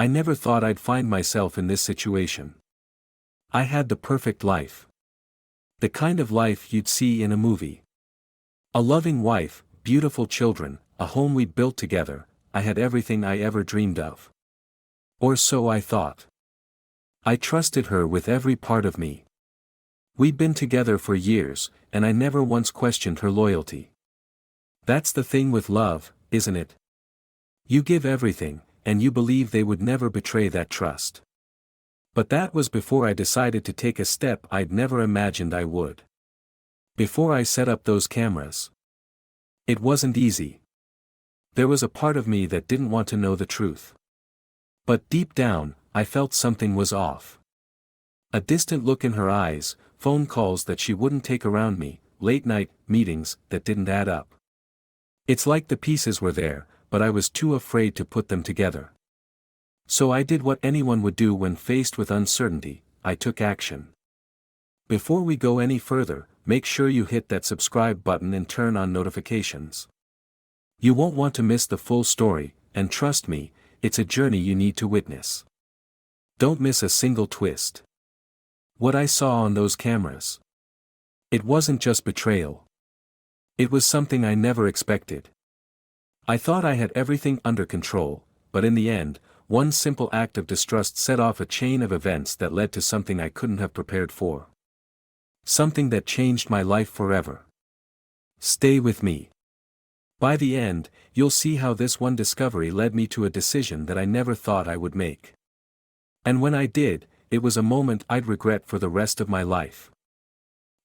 I never thought I'd find myself in this situation. I had the perfect life. The kind of life you'd see in a movie. A loving wife, beautiful children, a home we'd built together. I had everything I ever dreamed of. Or so I thought. I trusted her with every part of me. We'd been together for years, and I never once questioned her loyalty. That's the thing with love, isn't it? You give everything, and you believe they would never betray that trust. But that was before I decided to take a step I'd never imagined I would. Before I set up those cameras. It wasn't easy. There was a part of me that didn't want to know the truth. But deep down, I felt something was off. A distant look in her eyes, phone calls that she wouldn't take around me, late-night meetings that didn't add up. It's like the pieces were there, but I was too afraid to put them together. So I did what anyone would do when faced with uncertainty. I took action. Before we go any further, make sure you hit that subscribe button and turn on notifications. You won't want to miss the full story, and trust me, it's a journey you need to witness. Don't miss a single twist. What I saw on those cameras. It wasn't just betrayal. It was something I never expected. I thought I had everything under control, but in the end, one simple act of distrust set off a chain of events that led to something I couldn't have prepared for. Something that changed my life forever. Stay with me. By the end, you'll see how this one discovery led me to a decision that I never thought I would make. And when I did, it was a moment I'd regret for the rest of my life.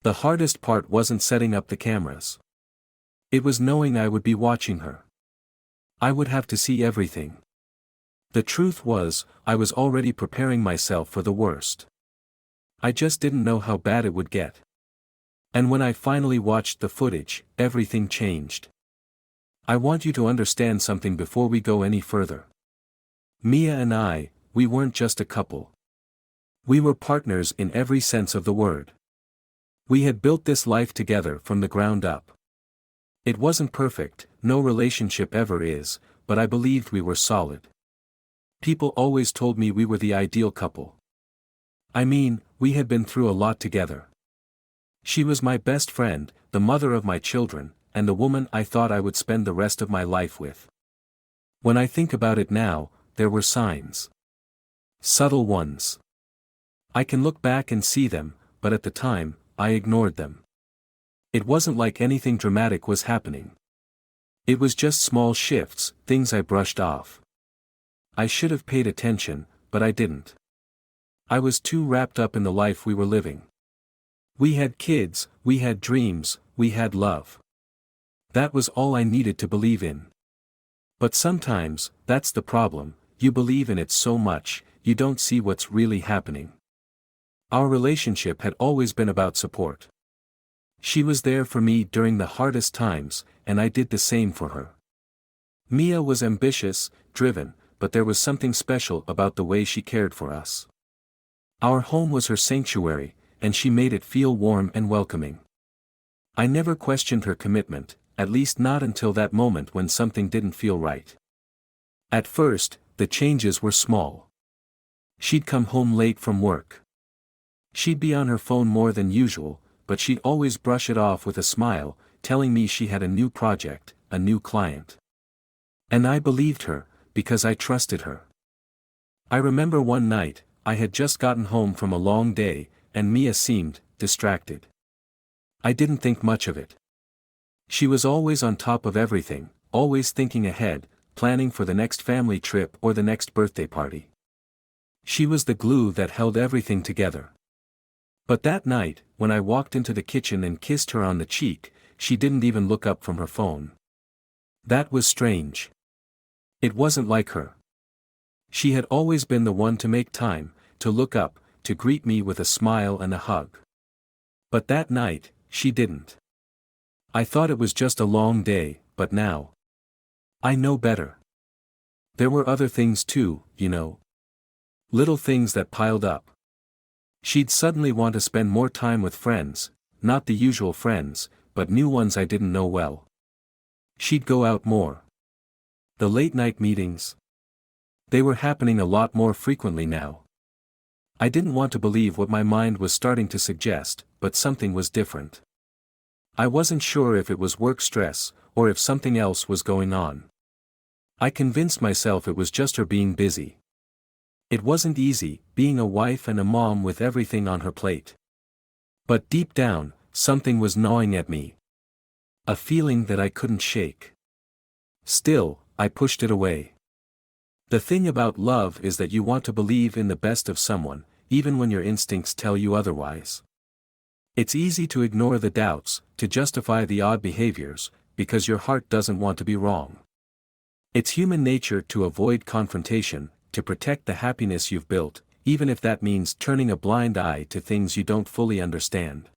The hardest part wasn't setting up the cameras. It was knowing I would be watching her. I would have to see everything. The truth was, I was already preparing myself for the worst. I just didn't know how bad it would get. And when I finally watched the footage, everything changed. I want you to understand something before we go any further. Mia and I, we weren't just a couple. We were partners in every sense of the word. We had built this life together from the ground up. It wasn't perfect, no relationship ever is, but I believed we were solid. People always told me we were the ideal couple. I mean, we had been through a lot together. She was my best friend, the mother of my children, and the woman I thought I would spend the rest of my life with. When I think about it now, there were signs. Subtle ones. I can look back and see them, but at the time, I ignored them. It wasn't like anything dramatic was happening. It was just small shifts, things I brushed off. I should have paid attention, but I didn't. I was too wrapped up in the life we were living. We had kids, we had dreams, we had love. That was all I needed to believe in. But sometimes, that's the problem, you believe in it so much, you don't see what's really happening. Our relationship had always been about support. She was there for me during the hardest times, and I did the same for her. Mia was ambitious, driven, but there was something special about the way she cared for us. Our home was her sanctuary, and she made it feel warm and welcoming. I never questioned her commitment, at least not until that moment when something didn't feel right. At first, the changes were small. She'd come home late from work. She'd be on her phone more than usual, but she'd always brush it off with a smile, telling me she had a new project, a new client. And I believed her, because I trusted her. I remember one night, I had just gotten home from a long day, and Mia seemed distracted. I didn't think much of it. She was always on top of everything, always thinking ahead, planning for the next family trip or the next birthday party. She was the glue that held everything together. But that night, when I walked into the kitchen and kissed her on the cheek, she didn't even look up from her phone. That was strange. It wasn't like her. She had always been the one to make time, to look up, to greet me with a smile and a hug. But that night, she didn't. I thought it was just a long day, but now I know better. There were other things too, you know. Little things that piled up. She'd suddenly want to spend more time with friends, not the usual friends, but new ones I didn't know well. She'd go out more. The late-night meetings. They were happening a lot more frequently now. I didn't want to believe what my mind was starting to suggest, but something was different. I wasn't sure if it was work stress, or if something else was going on. I convinced myself it was just her being busy. It wasn't easy, being a wife and a mom with everything on her plate. But deep down, something was gnawing at me. A feeling that I couldn't shake. Still, I pushed it away. The thing about love is that you want to believe in the best of someone, even when your instincts tell you otherwise. It's easy to ignore the doubts, to justify the odd behaviors, because your heart doesn't want to be wrong. It's human nature to avoid confrontation, to protect the happiness you've built, even if that means turning a blind eye to things you don't fully understand.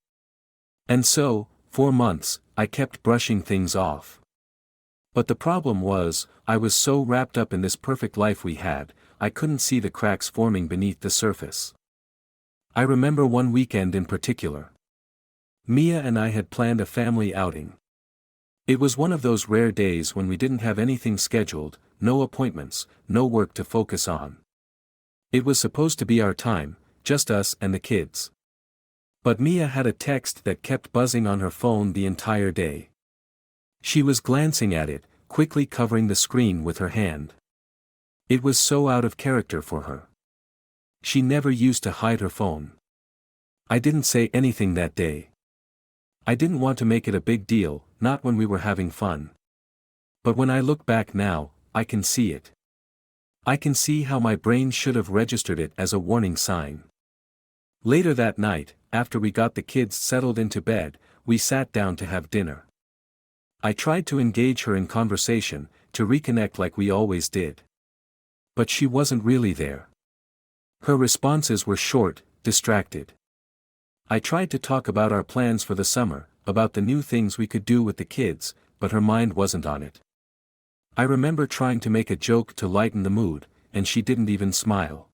And so, for months, I kept brushing things off. But the problem was, I was so wrapped up in this perfect life we had, I couldn't see the cracks forming beneath the surface. I remember one weekend in particular. Mia and I had planned a family outing. It was one of those rare days when we didn't have anything scheduled, no appointments, no work to focus on. It was supposed to be our time, just us and the kids. But Mia had a text that kept buzzing on her phone the entire day. She was glancing at it, quickly covering the screen with her hand. It was so out of character for her. She never used to hide her phone. I didn't say anything that day. I didn't want to make it a big deal, not when we were having fun. But when I look back now, I can see it. I can see how my brain should have registered it as a warning sign. Later that night, after we got the kids settled into bed, we sat down to have dinner. I tried to engage her in conversation, to reconnect like we always did. But she wasn't really there. Her responses were short, distracted. I tried to talk about our plans for the summer, about the new things we could do with the kids, but her mind wasn't on it. I remember trying to make a joke to lighten the mood, and she didn't even smile.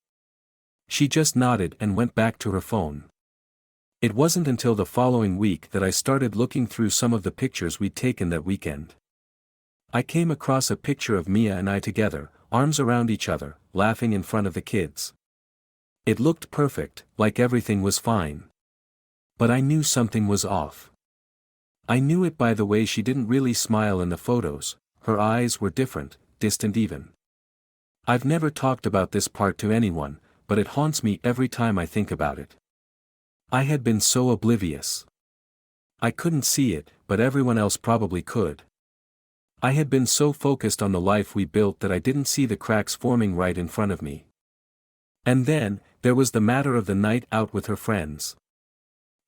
She just nodded and went back to her phone. It wasn't until the following week that I started looking through some of the pictures we'd taken that weekend. I came across a picture of Mia and I together, arms around each other, laughing in front of the kids. It looked perfect, like everything was fine. But I knew something was off. I knew it by the way she didn't really smile in the photos, her eyes were different, distant even. I've never talked about this part to anyone, but it haunts me every time I think about it. I had been so oblivious. I couldn't see it, but everyone else probably could. I had been so focused on the life we built that I didn't see the cracks forming right in front of me. And then, there was the matter of the night out with her friends.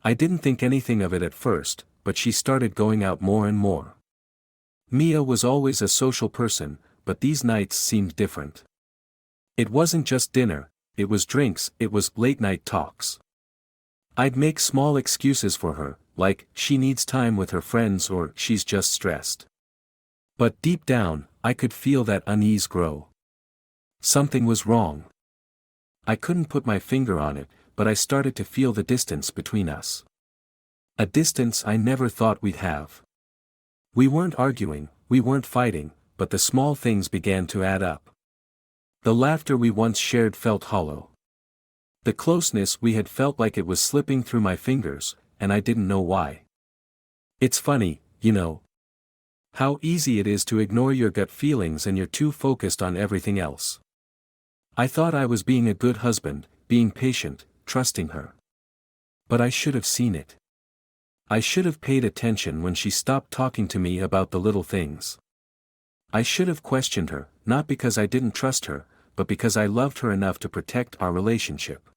I didn't think anything of it at first, but she started going out more and more. Mia was always a social person, but these nights seemed different. It wasn't just dinner, it was drinks, it was late-night talks. I'd make small excuses for her, like, she needs time with her friends or she's just stressed. But deep down, I could feel that unease grow. Something was wrong. I couldn't put my finger on it, but I started to feel the distance between us. A distance I never thought we'd have. We weren't arguing, we weren't fighting, but the small things began to add up. The laughter we once shared felt hollow. The closeness we had felt like it was slipping through my fingers, and I didn't know why. It's funny, you know. How easy it is to ignore your gut feelings and you're too focused on everything else. I thought I was being a good husband, being patient, trusting her. But I should have seen it. I should have paid attention when she stopped talking to me about the little things. I should have questioned her, not because I didn't trust her, but because I loved her enough to protect our relationship.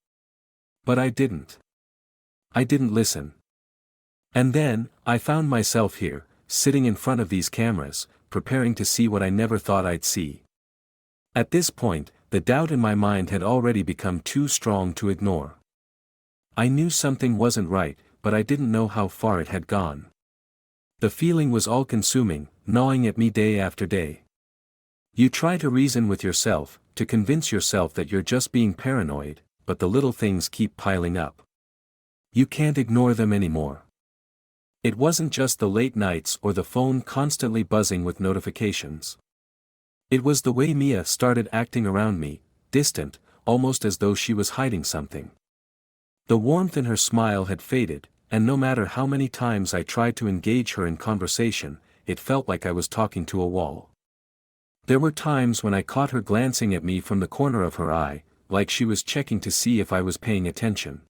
But I didn't. I didn't listen. And then, I found myself here, sitting in front of these cameras, preparing to see what I never thought I'd see. At this point, the doubt in my mind had already become too strong to ignore. I knew something wasn't right, but I didn't know how far it had gone. The feeling was all-consuming, gnawing at me day after day. You try to reason with yourself, to convince yourself that you're just being paranoid, but the little things keep piling up. You can't ignore them anymore. It wasn't just the late nights or the phone constantly buzzing with notifications. It was the way Mia started acting around me, distant, almost as though she was hiding something. The warmth in her smile had faded, and no matter how many times I tried to engage her in conversation, it felt like I was talking to a wall. There were times when I caught her glancing at me from the corner of her eye, like she was checking to see if I was paying attention.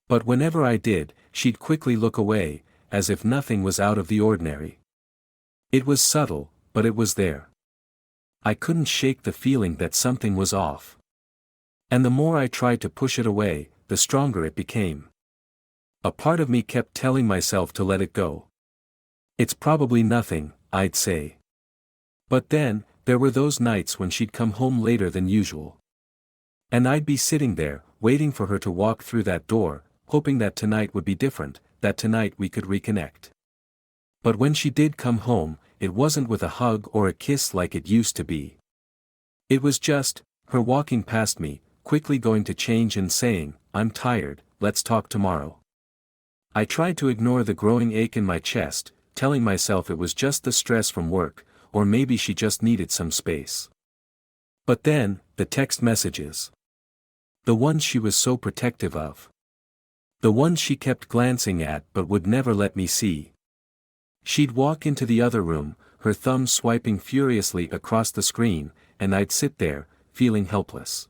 But whenever I did, she'd quickly look away, as if nothing was out of the ordinary. It was subtle, but it was there. I couldn't shake the feeling that something was off. And the more I tried to push it away, the stronger it became. A part of me kept telling myself to let it go. It's probably nothing, I'd say. But then, there were those nights when she'd come home later than usual. And I'd be sitting there, waiting for her to walk through that door, hoping that tonight would be different, that tonight we could reconnect. But when she did come home, it wasn't with a hug or a kiss like it used to be. It was just, her walking past me, quickly going to change and saying, "I'm tired, let's talk tomorrow." I tried to ignore the growing ache in my chest, telling myself it was just the stress from work, or maybe she just needed some space. But then, the text messages. The ones she was so protective of. The ones she kept glancing at but would never let me see. She'd walk into the other room, her thumb swiping furiously across the screen, and I'd sit there, feeling helpless.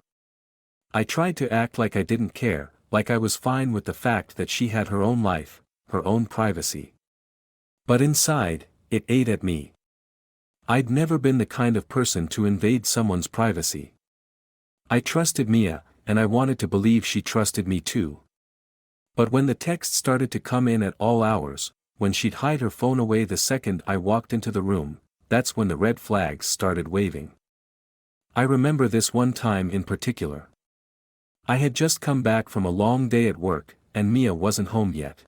I tried to act like I didn't care, like I was fine with the fact that she had her own life, her own privacy. But inside, it ate at me. I'd never been the kind of person to invade someone's privacy. I trusted Mia, and I wanted to believe she trusted me too. But when the texts started to come in at all hours, when she'd hide her phone away the second I walked into the room, that's when the red flags started waving. I remember this one time in particular. I had just come back from a long day at work, and Mia wasn't home yet.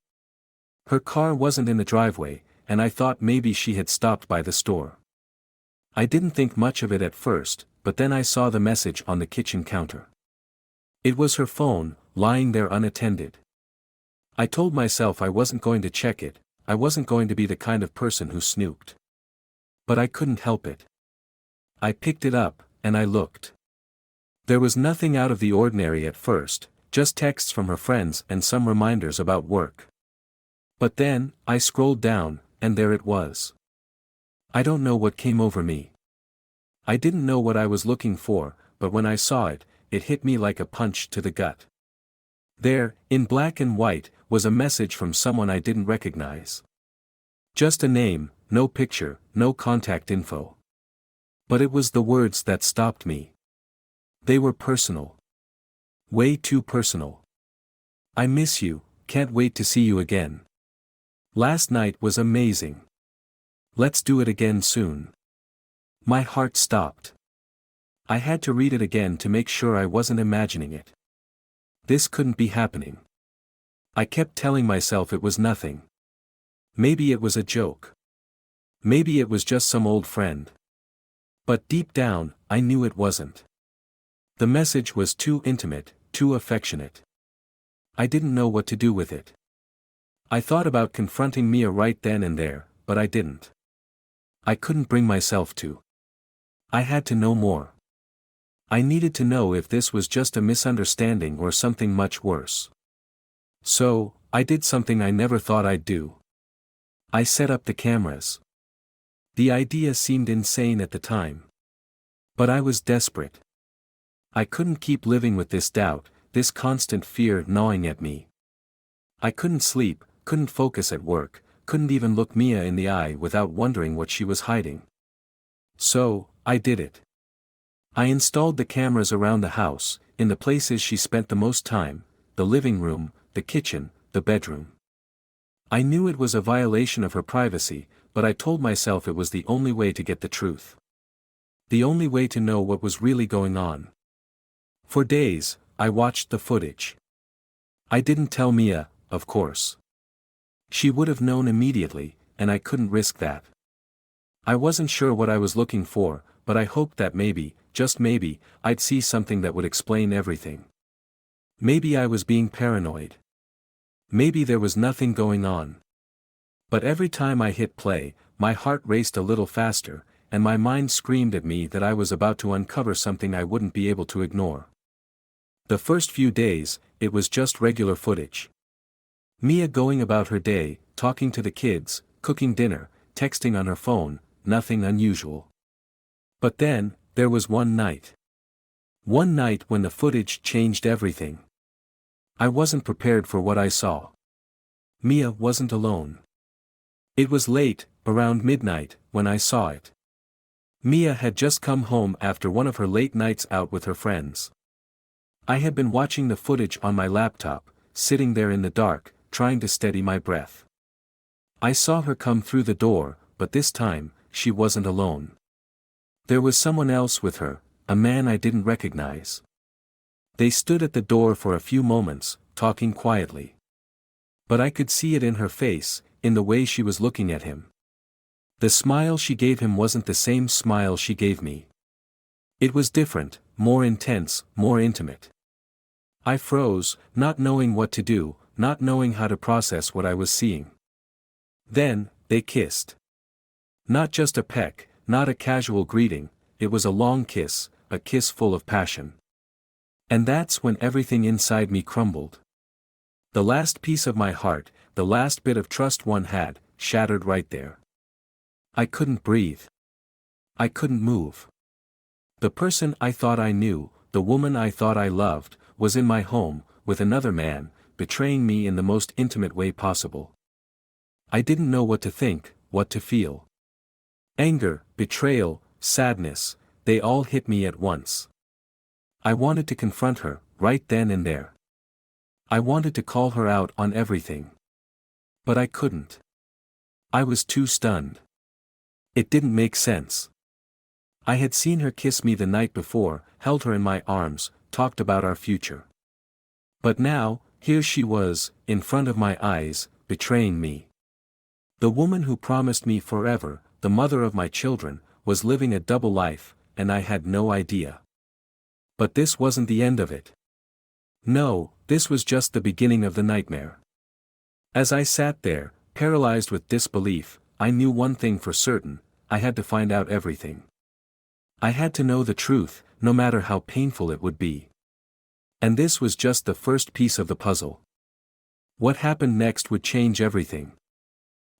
Her car wasn't in the driveway, and I thought maybe she had stopped by the store. I didn't think much of it at first, but then I saw the message on the kitchen counter. It was her phone, lying there unattended. I told myself I wasn't going to check it, I wasn't going to be the kind of person who snooped. But I couldn't help it. I picked it up, and I looked. There was nothing out of the ordinary at first, just texts from her friends and some reminders about work. But then, I scrolled down, and there it was. I don't know what came over me. I didn't know what I was looking for, but when I saw it, it hit me like a punch to the gut. There, in black and white, was a message from someone I didn't recognize. Just a name, no picture, no contact info. But it was the words that stopped me. They were personal. Way too personal. I miss you, can't wait to see you again. Last night was amazing. Let's do it again soon. My heart stopped. I had to read it again to make sure I wasn't imagining it. This couldn't be happening. I kept telling myself it was nothing. Maybe it was a joke. Maybe it was just some old friend. But deep down, I knew it wasn't. The message was too intimate, too affectionate. I didn't know what to do with it. I thought about confronting Mia right then and there, but I didn't. I couldn't bring myself to. I had to know more. I needed to know if this was just a misunderstanding or something much worse. So, I did something I never thought I'd do. I set up the cameras. The idea seemed insane at the time. But I was desperate. I couldn't keep living with this doubt, this constant fear gnawing at me. I couldn't sleep, couldn't focus at work, couldn't even look Mia in the eye without wondering what she was hiding. So, I did it. I installed the cameras around the house, in the places she spent the most time, the living room, the kitchen, the bedroom. I knew it was a violation of her privacy, but I told myself it was the only way to get the truth. The only way to know what was really going on. For days, I watched the footage. I didn't tell Mia, of course. She would have known immediately, and I couldn't risk that. I wasn't sure what I was looking for, but I hoped that maybe, just maybe, I'd see something that would explain everything. Maybe I was being paranoid. Maybe there was nothing going on. But every time I hit play, my heart raced a little faster, and my mind screamed at me that I was about to uncover something I wouldn't be able to ignore. The first few days, it was just regular footage. Mia going about her day, talking to the kids, cooking dinner, texting on her phone, nothing unusual. But then, there was one night. One night when the footage changed everything. I wasn't prepared for what I saw. Mia wasn't alone. It was late, around midnight, when I saw it. Mia had just come home after one of her late nights out with her friends. I had been watching the footage on my laptop, sitting there in the dark, trying to steady my breath. I saw her come through the door, but this time, she wasn't alone. There was someone else with her, a man I didn't recognize. They stood at the door for a few moments, talking quietly. But I could see it in her face, in the way she was looking at him. The smile she gave him wasn't the same smile she gave me. It was different, more intense, more intimate. I froze, not knowing what to do, not knowing how to process what I was seeing. Then, they kissed. Not just a peck, not a casual greeting, it was a long kiss, a kiss full of passion. And that's when everything inside me crumbled. The last piece of my heart, the last bit of trust one had, shattered right there. I couldn't breathe. I couldn't move. The person I thought I knew, the woman I thought I loved, was in my home, with another man, betraying me in the most intimate way possible. I didn't know what to think, what to feel. Anger, betrayal, sadness, they all hit me at once. I wanted to confront her, right then and there. I wanted to call her out on everything. But I couldn't. I was too stunned. It didn't make sense. I had seen her kiss me the night before, held her in my arms, talked about our future. But now, here she was, in front of my eyes, betraying me. The woman who promised me forever, the mother of my children, was living a double life, and I had no idea. But this wasn't the end of it. No, this was just the beginning of the nightmare. As I sat there, paralyzed with disbelief, I knew one thing for certain: I had to find out everything. I had to know the truth, no matter how painful it would be. And this was just the first piece of the puzzle. What happened next would change everything.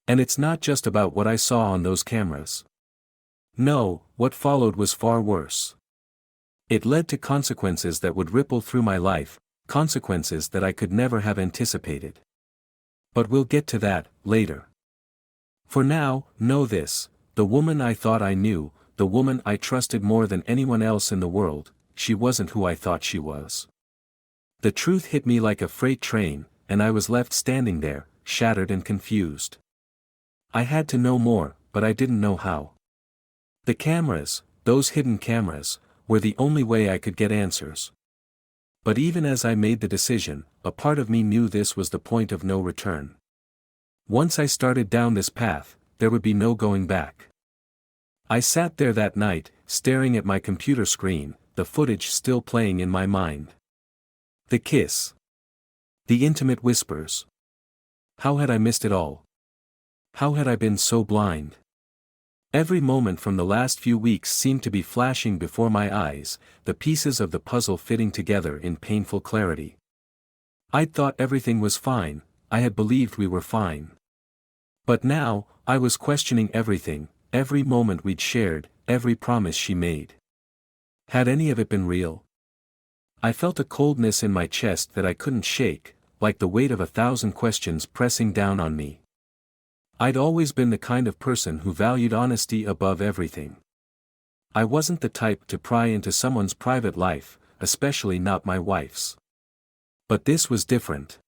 And it's not just about what I saw on those cameras. No, what followed was far worse. It led to consequences that would ripple through my life, consequences that I could never have anticipated. But we'll get to that, later. For now, know this: the woman I thought I knew, the woman I trusted more than anyone else in the world, she wasn't who I thought she was. The truth hit me like a freight train, and I was left standing there, shattered and confused. I had to know more, but I didn't know how. The cameras, those hidden cameras, were the only way I could get answers. But even as I made the decision, a part of me knew this was the point of no return. Once I started down this path, there would be no going back. I sat there that night, staring at my computer screen, the footage still playing in my mind. The kiss. The intimate whispers. How had I missed it all? How had I been so blind? Every moment from the last few weeks seemed to be flashing before my eyes, the pieces of the puzzle fitting together in painful clarity. I'd thought everything was fine, I had believed we were fine. But now, I was questioning everything, every moment we'd shared, every promise she made. Had any of it been real? I felt a coldness in my chest that I couldn't shake, like the weight of 1,000 questions pressing down on me. I'd always been the kind of person who valued honesty above everything. I wasn't the type to pry into someone's private life, especially not my wife's. But this was different.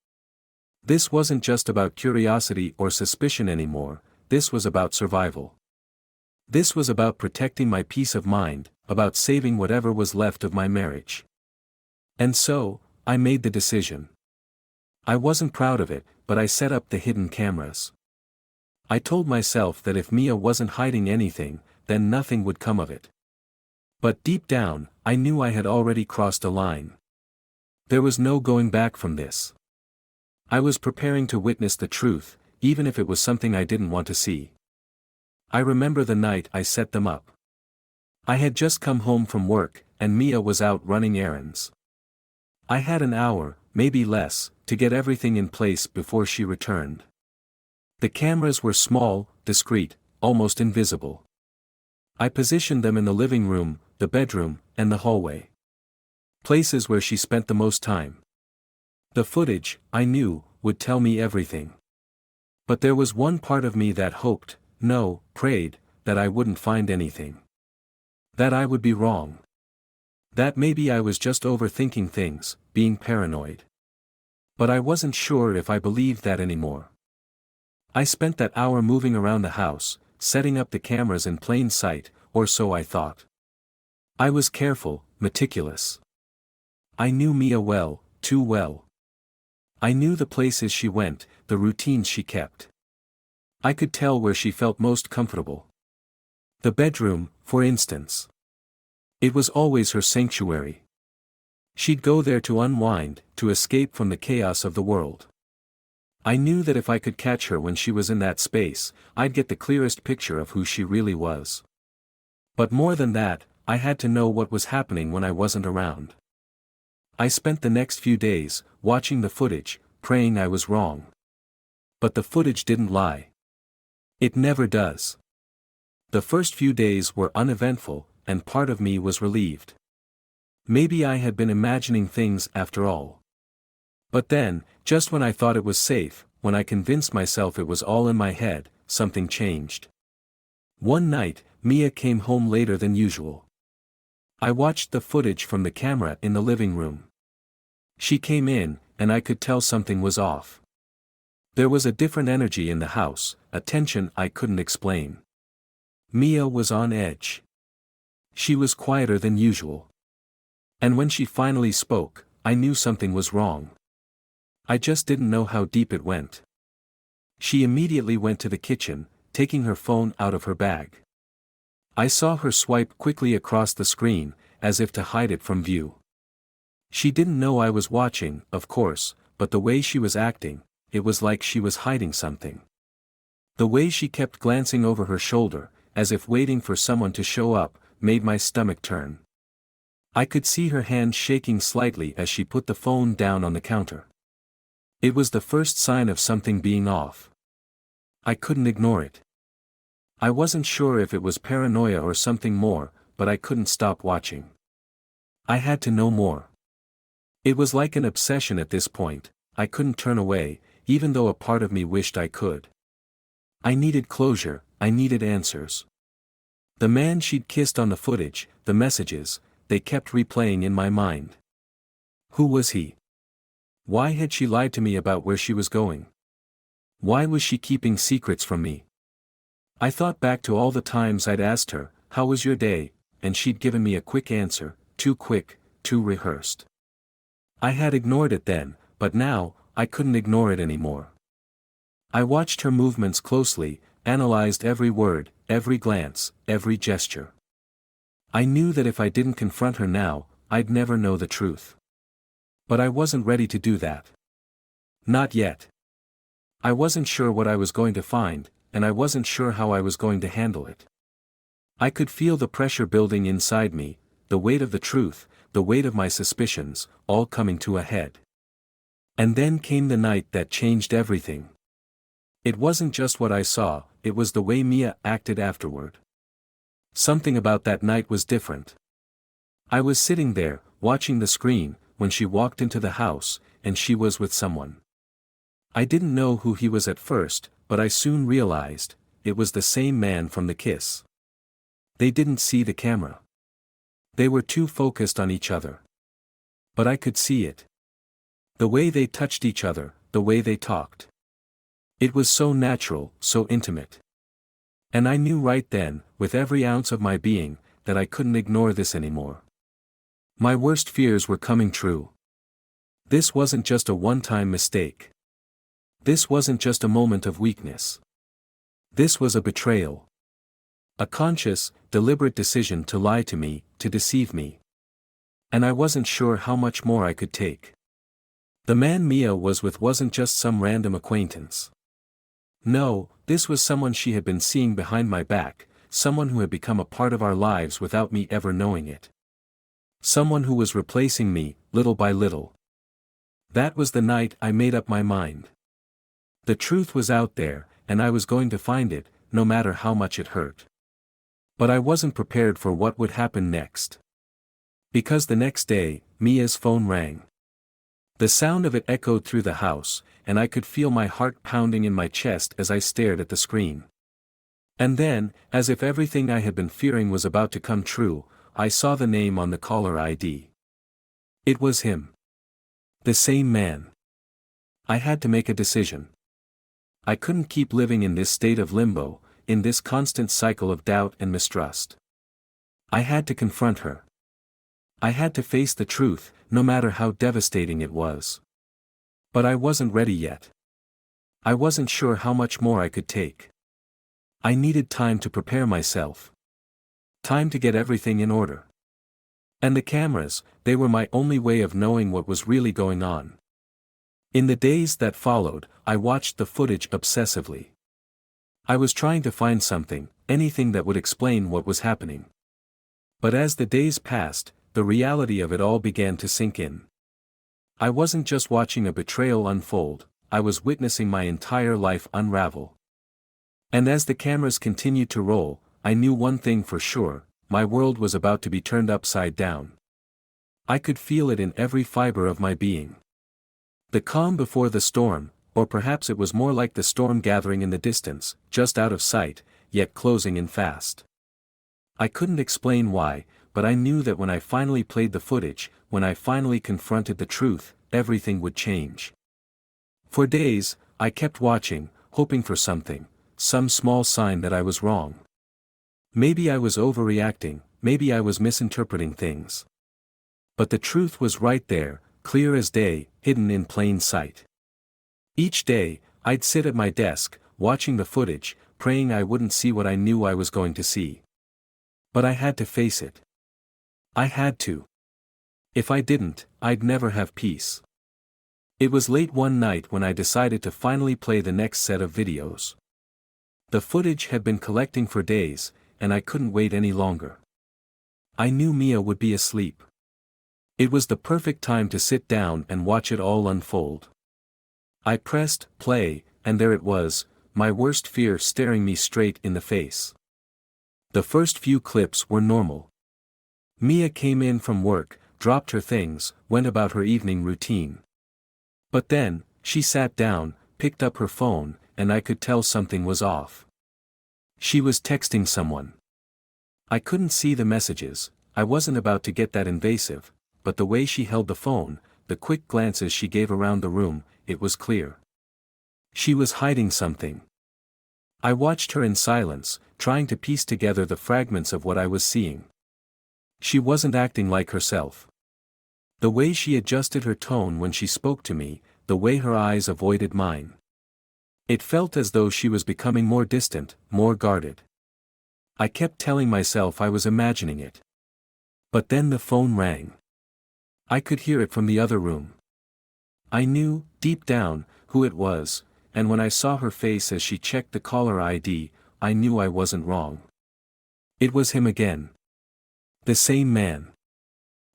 This wasn't just about curiosity or suspicion anymore, this was about survival. This was about protecting my peace of mind, about saving whatever was left of my marriage. And so, I made the decision. I wasn't proud of it, but I set up the hidden cameras. I told myself that if Mia wasn't hiding anything, then nothing would come of it. But deep down, I knew I had already crossed a line. There was no going back from this. I was preparing to witness the truth, even if it was something I didn't want to see. I remember the night I set them up. I had just come home from work, and Mia was out running errands. I had an hour, maybe less, to get everything in place before she returned. The cameras were small, discreet, almost invisible. I positioned them in the living room, the bedroom, and the hallway. Places where she spent the most time. The footage, I knew, would tell me everything. But there was one part of me that hoped, no, prayed, that I wouldn't find anything. That I would be wrong. That maybe I was just overthinking things, being paranoid. But I wasn't sure if I believed that anymore. I spent that hour moving around the house, setting up the cameras in plain sight, or so I thought. I was careful, meticulous. I knew Mia well, too well. I knew the places she went, the routines she kept. I could tell where she felt most comfortable. The bedroom, for instance. It was always her sanctuary. She'd go there to unwind, to escape from the chaos of the world. I knew that if I could catch her when she was in that space, I'd get the clearest picture of who she really was. But more than that, I had to know what was happening when I wasn't around. I spent the next few days, watching the footage, praying I was wrong. But the footage didn't lie. It never does. The first few days were uneventful, and part of me was relieved. Maybe I had been imagining things after all. But then, just when I thought it was safe, when I convinced myself it was all in my head, something changed. One night, Mia came home later than usual. I watched the footage from the camera in the living room. She came in, and I could tell something was off. There was a different energy in the house, a tension I couldn't explain. Mia was on edge. She was quieter than usual. And when she finally spoke, I knew something was wrong. I just didn't know how deep it went. She immediately went to the kitchen, taking her phone out of her bag. I saw her swipe quickly across the screen, as if to hide it from view. She didn't know I was watching, of course, but the way she was acting, it was like she was hiding something. The way she kept glancing over her shoulder, as if waiting for someone to show up, made my stomach turn. I could see her hand shaking slightly as she put the phone down on the counter. It was the first sign of something being off. I couldn't ignore it. I wasn't sure if it was paranoia or something more, but I couldn't stop watching. I had to know more. It was like an obsession at this point. I couldn't turn away, even though a part of me wished I could. I needed closure, I needed answers. The man she'd kissed on the footage, the messages, they kept replaying in my mind. Who was he? Why had she lied to me about where she was going? Why was she keeping secrets from me? I thought back to all the times I'd asked her, "How was your day?" and she'd given me a quick answer, too quick, too rehearsed. I had ignored it then, but now, I couldn't ignore it anymore. I watched her movements closely, analyzed every word, every glance, every gesture. I knew that if I didn't confront her now, I'd never know the truth. But I wasn't ready to do that. Not yet. I wasn't sure what I was going to find, and I wasn't sure how I was going to handle it. I could feel the pressure building inside me, the weight of the truth, the weight of my suspicions, all coming to a head. And then came the night that changed everything. It wasn't just what I saw, it was the way Mia acted afterward. Something about that night was different. I was sitting there, watching the screen, when she walked into the house, and she was with someone. I didn't know who he was at first, but I soon realized, it was the same man from the kiss. They didn't see the camera. They were too focused on each other. But I could see it. The way they touched each other, the way they talked. It was so natural, so intimate. And I knew right then, with every ounce of my being, that I couldn't ignore this anymore. My worst fears were coming true. This wasn't just a one-time mistake. This wasn't just a moment of weakness. This was a betrayal. A conscious, deliberate decision to lie to me, to deceive me. And I wasn't sure how much more I could take. The man Mia was with wasn't just some random acquaintance. No, this was someone she had been seeing behind my back, someone who had become a part of our lives without me ever knowing it. Someone who was replacing me, little by little. That was the night I made up my mind. The truth was out there, and I was going to find it, no matter how much it hurt. But I wasn't prepared for what would happen next. Because the next day, Mia's phone rang. The sound of it echoed through the house, and I could feel my heart pounding in my chest as I stared at the screen. And then, as if everything I had been fearing was about to come true, I saw the name on the caller ID. It was him. The same man. I had to make a decision. I couldn't keep living in this state of limbo, in this constant cycle of doubt and mistrust. I had to confront her. I had to face the truth, no matter how devastating it was. But I wasn't ready yet. I wasn't sure how much more I could take. I needed time to prepare myself. Time to get everything in order. And the cameras, they were my only way of knowing what was really going on. In the days that followed, I watched the footage obsessively. I was trying to find something, anything that would explain what was happening. But as the days passed, the reality of it all began to sink in. I wasn't just watching a betrayal unfold, I was witnessing my entire life unravel. And as the cameras continued to roll, I knew one thing for sure, my world was about to be turned upside down. I could feel it in every fiber of my being. The calm before the storm, or perhaps it was more like the storm gathering in the distance, just out of sight, yet closing in fast. I couldn't explain why, but I knew that when I finally played the footage, when I finally confronted the truth, everything would change. For days, I kept watching, hoping for something, some small sign that I was wrong. Maybe I was overreacting, maybe I was misinterpreting things. But the truth was right there, clear as day, hidden in plain sight. Each day, I'd sit at my desk, watching the footage, praying I wouldn't see what I knew I was going to see. But I had to face it. I had to. If I didn't, I'd never have peace. It was late one night when I decided to finally play the next set of videos. The footage had been collecting for days, and I couldn't wait any longer. I knew Mia would be asleep. It was the perfect time to sit down and watch it all unfold. I pressed play, and there it was, my worst fear staring me straight in the face. The first few clips were normal. Mia came in from work, dropped her things, went about her evening routine. But then, she sat down, picked up her phone, and I could tell something was off. She was texting someone. I couldn't see the messages, I wasn't about to get that invasive, but the way she held the phone, the quick glances she gave around the room, it was clear. She was hiding something. I watched her in silence, trying to piece together the fragments of what I was seeing. She wasn't acting like herself. The way she adjusted her tone when she spoke to me, the way her eyes avoided mine. It felt as though she was becoming more distant, more guarded. I kept telling myself I was imagining it. But then the phone rang. I could hear it from the other room. I knew, deep down, who it was, and when I saw her face as she checked the caller ID, I knew I wasn't wrong. It was him again. The same man.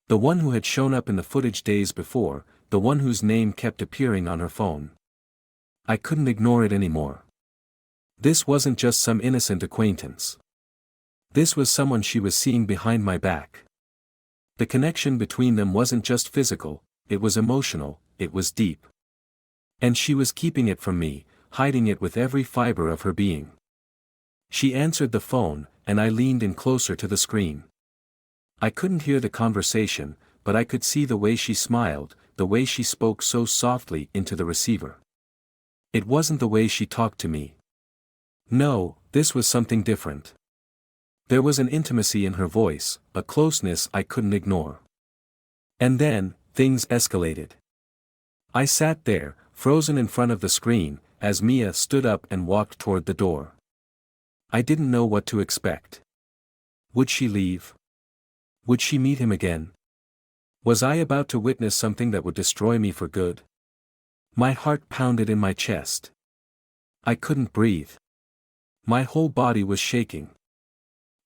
The one who had shown up in the footage days before, the one whose name kept appearing on her phone. I couldn't ignore it anymore. This wasn't just some innocent acquaintance. This was someone she was seeing behind my back. The connection between them wasn't just physical, it was emotional, it was deep. And she was keeping it from me, hiding it with every fiber of her being. She answered the phone, and I leaned in closer to the screen. I couldn't hear the conversation, but I could see the way she smiled, the way she spoke so softly into the receiver. It wasn't the way she talked to me. No, this was something different. There was an intimacy in her voice, a closeness I couldn't ignore. And then, things escalated. I sat there, frozen in front of the screen, as Mia stood up and walked toward the door. I didn't know what to expect. Would she leave? Would she meet him again? Was I about to witness something that would destroy me for good? My heart pounded in my chest. I couldn't breathe. My whole body was shaking.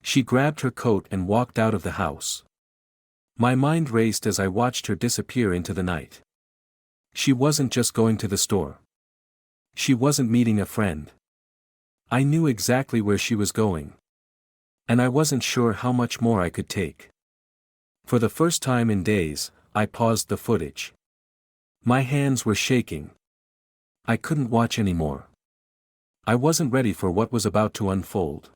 She grabbed her coat and walked out of the house. My mind raced as I watched her disappear into the night. She wasn't just going to the store. She wasn't meeting a friend. I knew exactly where she was going. And I wasn't sure how much more I could take. For the first time in days, I paused the footage. My hands were shaking. I couldn't watch anymore. I wasn't ready for what was about to unfold.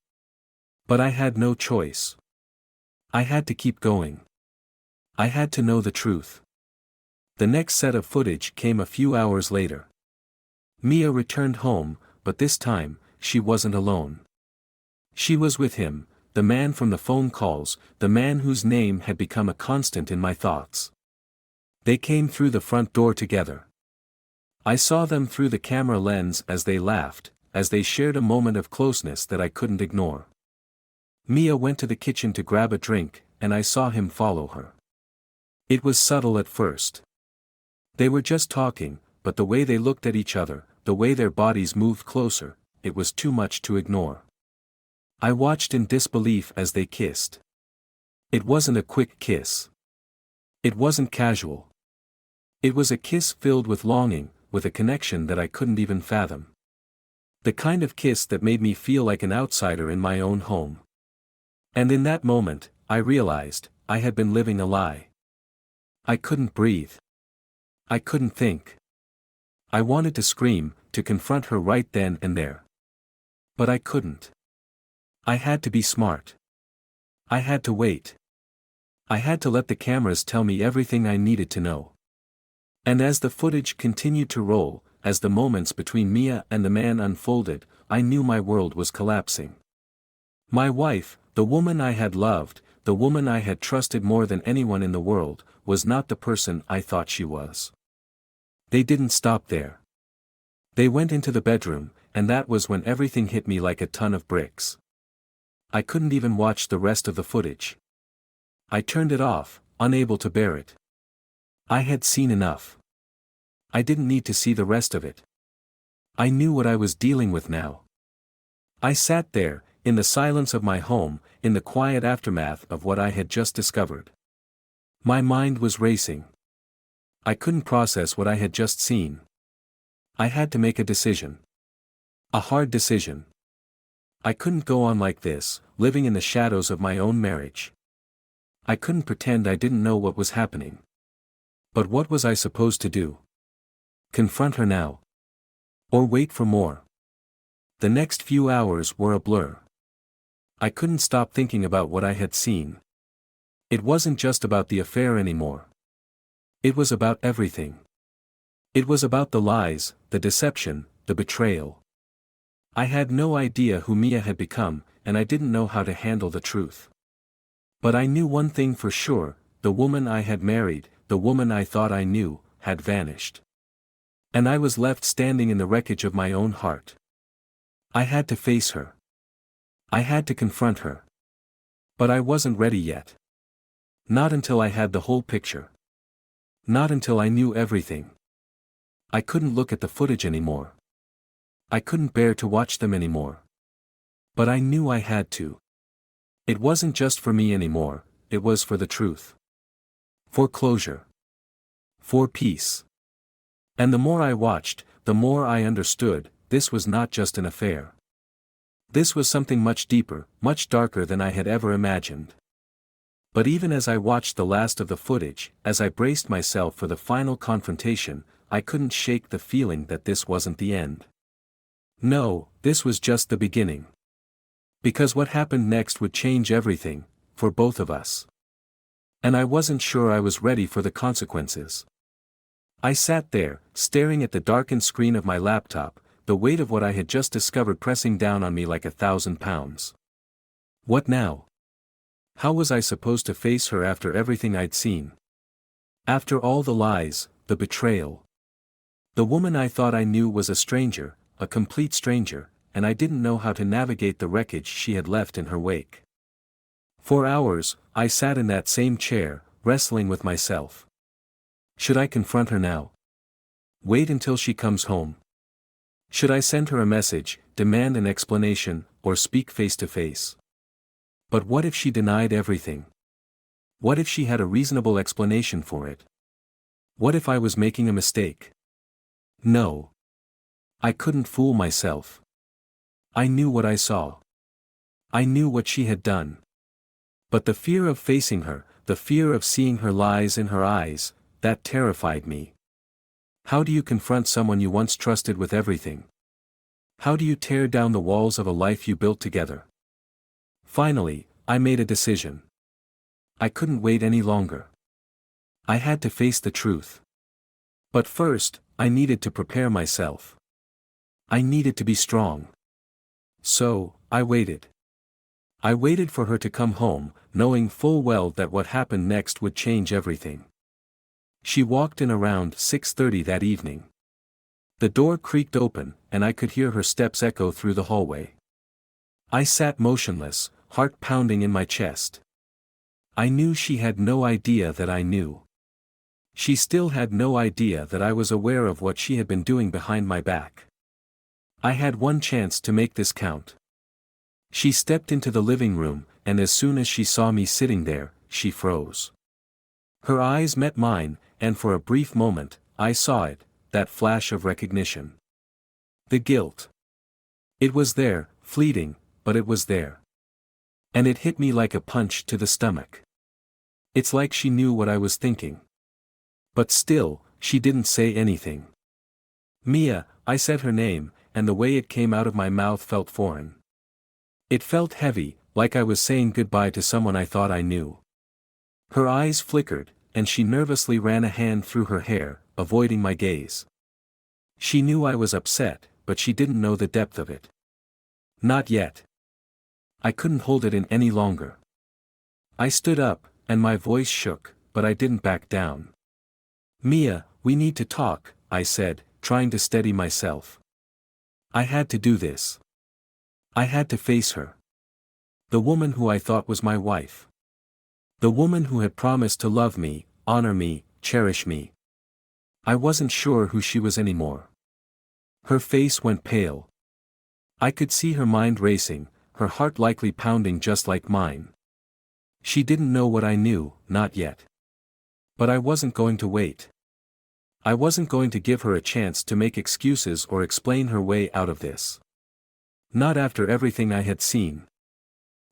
But I had no choice. I had to keep going. I had to know the truth. The next set of footage came a few hours later. Mia returned home, but this time, she wasn't alone. She was with him, the man from the phone calls, the man whose name had become a constant in my thoughts. They came through the front door together. I saw them through the camera lens as they laughed, as they shared a moment of closeness that I couldn't ignore. Mia went to the kitchen to grab a drink, and I saw him follow her. It was subtle at first. They were just talking, but the way they looked at each other, the way their bodies moved closer, it was too much to ignore. I watched in disbelief as they kissed. It wasn't a quick kiss. It wasn't casual. It was a kiss filled with longing, with a connection that I couldn't even fathom. The kind of kiss that made me feel like an outsider in my own home. And in that moment, I realized, I had been living a lie. I couldn't breathe. I couldn't think. I wanted to scream, to confront her right then and there. But I couldn't. I had to be smart. I had to wait. I had to let the cameras tell me everything I needed to know. And as the footage continued to roll, as the moments between Mia and the man unfolded, I knew my world was collapsing. My wife, the woman I had loved, the woman I had trusted more than anyone in the world, was not the person I thought she was. They didn't stop there. They went into the bedroom, and that was when everything hit me like a ton of bricks. I couldn't even watch the rest of the footage. I turned it off, unable to bear it. I had seen enough. I didn't need to see the rest of it. I knew what I was dealing with now. I sat there, in the silence of my home, in the quiet aftermath of what I had just discovered. My mind was racing. I couldn't process what I had just seen. I had to make a decision. A hard decision. I couldn't go on like this, living in the shadows of my own marriage. I couldn't pretend I didn't know what was happening. But what was I supposed to do? Confront her now? Or wait for more? The next few hours were a blur. I couldn't stop thinking about what I had seen. It wasn't just about the affair anymore. It was about everything. It was about the lies, the deception, the betrayal. I had no idea who Mia had become, and I didn't know how to handle the truth. But I knew one thing for sure, the woman I had married, the woman I thought I knew, had vanished. And I was left standing in the wreckage of my own heart. I had to face her. I had to confront her. But I wasn't ready yet. Not until I had the whole picture. Not until I knew everything. I couldn't look at the footage anymore. I couldn't bear to watch them anymore. But I knew I had to. It wasn't just for me anymore, it was for the truth. For closure. For peace. And the more I watched, the more I understood, this was not just an affair. This was something much deeper, much darker than I had ever imagined. But even as I watched the last of the footage, as I braced myself for the final confrontation, I couldn't shake the feeling that this wasn't the end. No, this was just the beginning. Because what happened next would change everything, for both of us. And I wasn't sure I was ready for the consequences. I sat there, staring at the darkened screen of my laptop, the weight of what I had just discovered pressing down on me like 1,000 pounds. What now? How was I supposed to face her after everything I'd seen? After all the lies, the betrayal. The woman I thought I knew was a stranger, a complete stranger, and I didn't know how to navigate the wreckage she had left in her wake. For hours, I sat in that same chair, wrestling with myself. Should I confront her now? Wait until she comes home? Should I send her a message, demand an explanation, or speak face to face? But what if she denied everything? What if she had a reasonable explanation for it? What if I was making a mistake? No. I couldn't fool myself. I knew what I saw. I knew what she had done. But the fear of facing her, the fear of seeing her lies in her eyes, that terrified me. How do you confront someone you once trusted with everything? How do you tear down the walls of a life you built together? Finally, I made a decision. I couldn't wait any longer. I had to face the truth. But first, I needed to prepare myself. I needed to be strong. So, I waited. I waited for her to come home, knowing full well that what happened next would change everything. She walked in around 6:30 that evening. The door creaked open, and I could hear her steps echo through the hallway. I sat motionless, heart pounding in my chest. I knew she had no idea that I knew. She still had no idea that I was aware of what she had been doing behind my back. I had one chance to make this count. She stepped into the living room, and as soon as she saw me sitting there, she froze. Her eyes met mine, and for a brief moment, I saw it, that flash of recognition. The guilt. It was there, fleeting, but it was there. And it hit me like a punch to the stomach. It's like she knew what I was thinking. But still, she didn't say anything. Mia, I said her name, and the way it came out of my mouth felt foreign. It felt heavy, like I was saying goodbye to someone I thought I knew. Her eyes flickered, and she nervously ran a hand through her hair, avoiding my gaze. She knew I was upset, but she didn't know the depth of it. Not yet. I couldn't hold it in any longer. I stood up, and my voice shook, but I didn't back down. Mia, we need to talk, I said, trying to steady myself. I had to do this. I had to face her. The woman who I thought was my wife. The woman who had promised to love me, honor me, cherish me. I wasn't sure who she was anymore. Her face went pale. I could see her mind racing, her heart likely pounding just like mine. She didn't know what I knew, not yet. But I wasn't going to wait. I wasn't going to give her a chance to make excuses or explain her way out of this. Not after everything I had seen.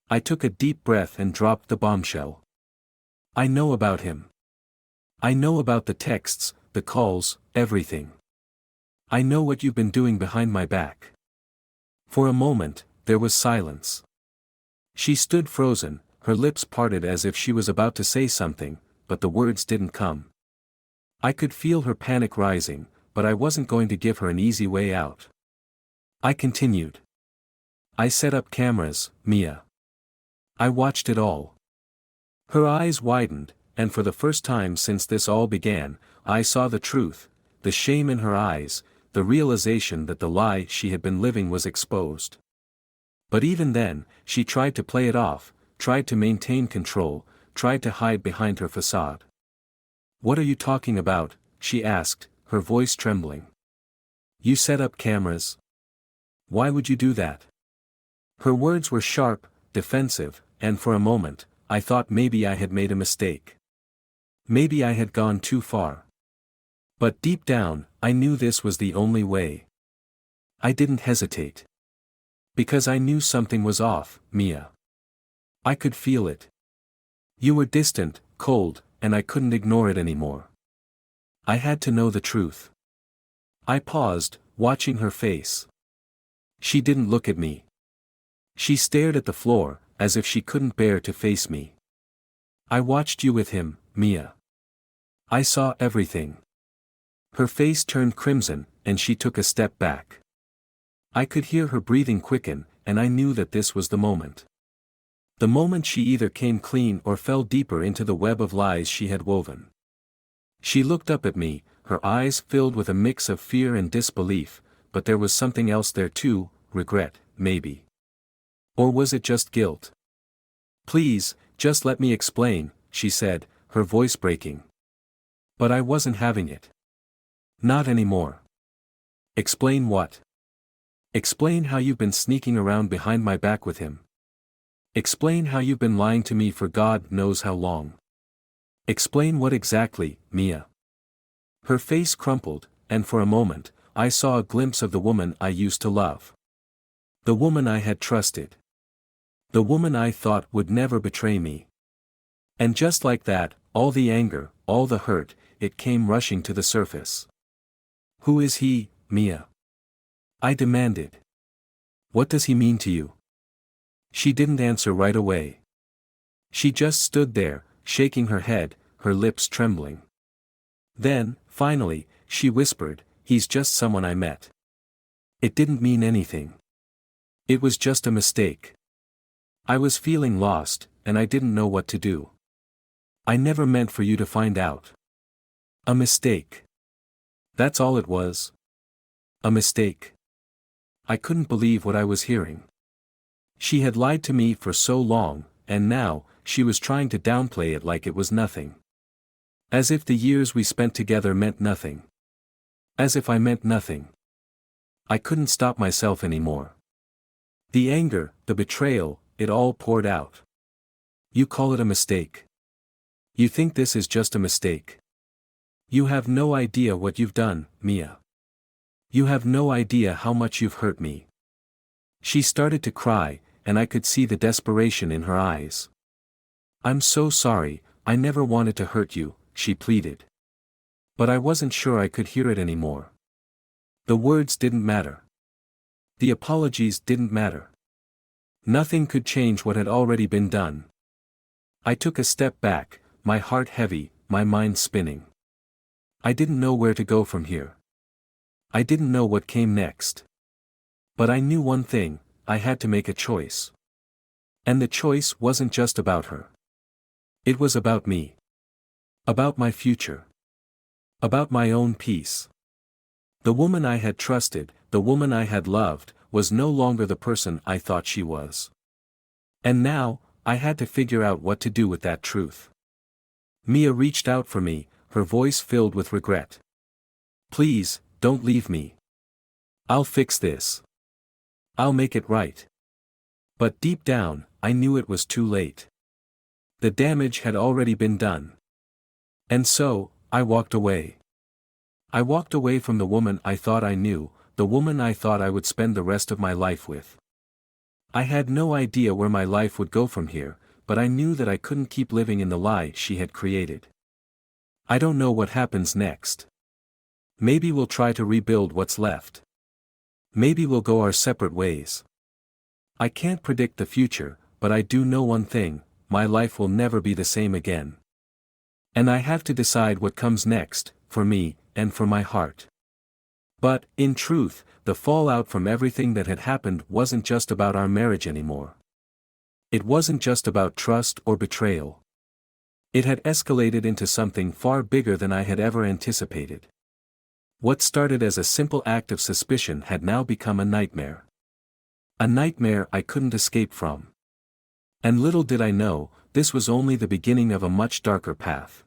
I took a deep breath and dropped the bombshell. I know about him. I know about the texts, the calls, everything. I know what you've been doing behind my back. For a moment, there was silence. She stood frozen, her lips parted as if she was about to say something, but the words didn't come. I could feel her panic rising, but I wasn't going to give her an easy way out. I continued. I set up cameras, Mia. I watched it all. Her eyes widened, and for the first time since this all began, I saw the truth, the shame in her eyes, the realization that the lie she had been living was exposed. But even then, she tried to play it off, tried to maintain control, tried to hide behind her facade. What are you talking about? She asked, her voice trembling. You set up cameras? Why would you do that? Her words were sharp, defensive, and for a moment, I thought maybe I had made a mistake. Maybe I had gone too far. But deep down, I knew this was the only way. I didn't hesitate. Because I knew something was off, Mia. I could feel it. You were distant, cold, and I couldn't ignore it anymore. I had to know the truth. I paused, watching her face. She didn't look at me. She stared at the floor, as if she couldn't bear to face me. I watched you with him, Mia. I saw everything. Her face turned crimson, and she took a step back. I could hear her breathing quicken, and I knew that this was the moment. The moment she either came clean or fell deeper into the web of lies she had woven. She looked up at me, her eyes filled with a mix of fear and disbelief, but there was something else there too, regret, maybe. Or was it just guilt? Please, just let me explain, she said, her voice breaking. But I wasn't having it. Not anymore. Explain what? Explain how you've been sneaking around behind my back with him. Explain how you've been lying to me for God knows how long. Explain what exactly, Mia. Her face crumpled, and for a moment, I saw a glimpse of the woman I used to love. The woman I had trusted. The woman I thought would never betray me. And just like that, all the anger, all the hurt, it came rushing to the surface. Who is he, Mia? I demanded. What does he mean to you? She didn't answer right away. She just stood there, shaking her head, her lips trembling. Then, finally, she whispered, he's just someone I met. It didn't mean anything. It was just a mistake. I was feeling lost, and I didn't know what to do. I never meant for you to find out. A mistake. That's all it was. A mistake. I couldn't believe what I was hearing. She had lied to me for so long, and now, she was trying to downplay it like it was nothing. As if the years we spent together meant nothing. As if I meant nothing. I couldn't stop myself anymore. The anger, the betrayal, it all poured out. You call it a mistake. You think this is just a mistake. You have no idea what you've done, Mia. You have no idea how much you've hurt me. She started to cry, and I could see the desperation in her eyes. I'm so sorry, I never wanted to hurt you, she pleaded. But I wasn't sure I could hear it anymore. The words didn't matter. The apologies didn't matter. Nothing could change what had already been done. I took a step back, my heart heavy, my mind spinning. I didn't know where to go from here. I didn't know what came next. But I knew one thing, I had to make a choice. And the choice wasn't just about her. It was about me. About my future. About my own peace. The woman I had trusted, the woman I had loved, was no longer the person I thought she was. And now, I had to figure out what to do with that truth. Mia reached out for me, her voice filled with regret. Please, don't leave me. I'll fix this. I'll make it right. But deep down, I knew it was too late. The damage had already been done. And so, I walked away. I walked away from the woman I thought I knew, the woman I thought I would spend the rest of my life with. I had no idea where my life would go from here, but I knew that I couldn't keep living in the lie she had created. I don't know what happens next. Maybe we'll try to rebuild what's left. Maybe we'll go our separate ways. I can't predict the future, but I do know one thing, my life will never be the same again. And I have to decide what comes next, for me, and for my heart. But, in truth, the fallout from everything that had happened wasn't just about our marriage anymore. It wasn't just about trust or betrayal. It had escalated into something far bigger than I had ever anticipated. What started as a simple act of suspicion had now become a nightmare. A nightmare I couldn't escape from. And little did I know, this was only the beginning of a much darker path.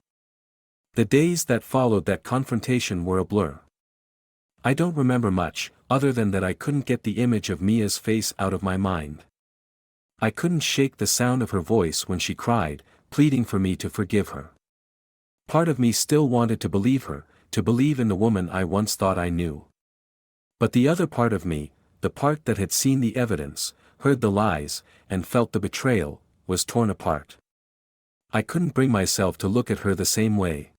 The days that followed that confrontation were a blur. I don't remember much, other than that I couldn't get the image of Mia's face out of my mind. I couldn't shake the sound of her voice when she cried, pleading for me to forgive her. Part of me still wanted to believe her, to believe in the woman I once thought I knew. But the other part of me, the part that had seen the evidence, heard the lies, and felt the betrayal, was torn apart. I couldn't bring myself to look at her the same way.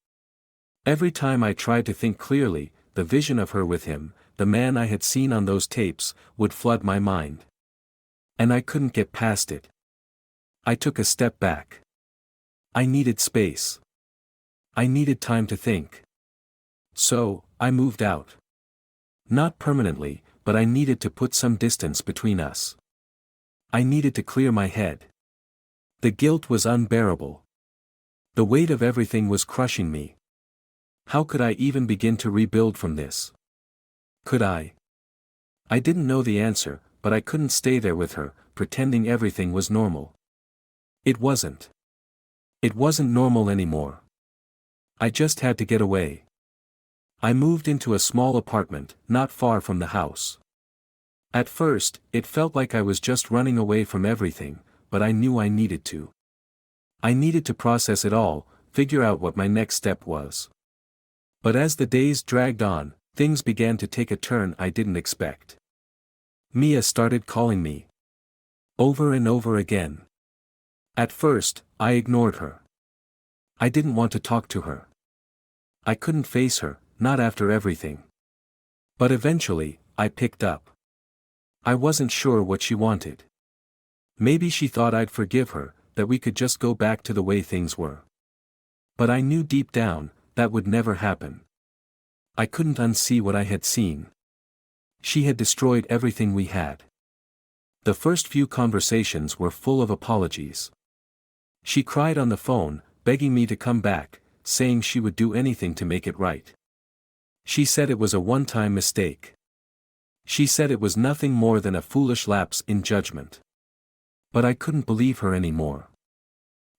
Every time I tried to think clearly, the vision of her with him, the man I had seen on those tapes, would flood my mind. And I couldn't get past it. I took a step back. I needed space. I needed time to think. So, I moved out. Not permanently, but I needed to put some distance between us. I needed to clear my head. The guilt was unbearable. The weight of everything was crushing me. How could I even begin to rebuild from this? Could I? I didn't know the answer, but I couldn't stay there with her, pretending everything was normal. It wasn't. It wasn't normal anymore. I just had to get away. I moved into a small apartment, not far from the house. At first, it felt like I was just running away from everything, but I knew I needed to. I needed to process it all, figure out what my next step was. But as the days dragged on, things began to take a turn I didn't expect. Mia started calling me. Over and over again. At first, I ignored her. I didn't want to talk to her. I couldn't face her, not after everything. But eventually, I picked up. I wasn't sure what she wanted. Maybe she thought I'd forgive her, that we could just go back to the way things were. But I knew deep down, that would never happen. I couldn't unsee what I had seen. She had destroyed everything we had. The first few conversations were full of apologies. She cried on the phone, begging me to come back, saying she would do anything to make it right. She said it was a one-time mistake. She said it was nothing more than a foolish lapse in judgment. But I couldn't believe her anymore.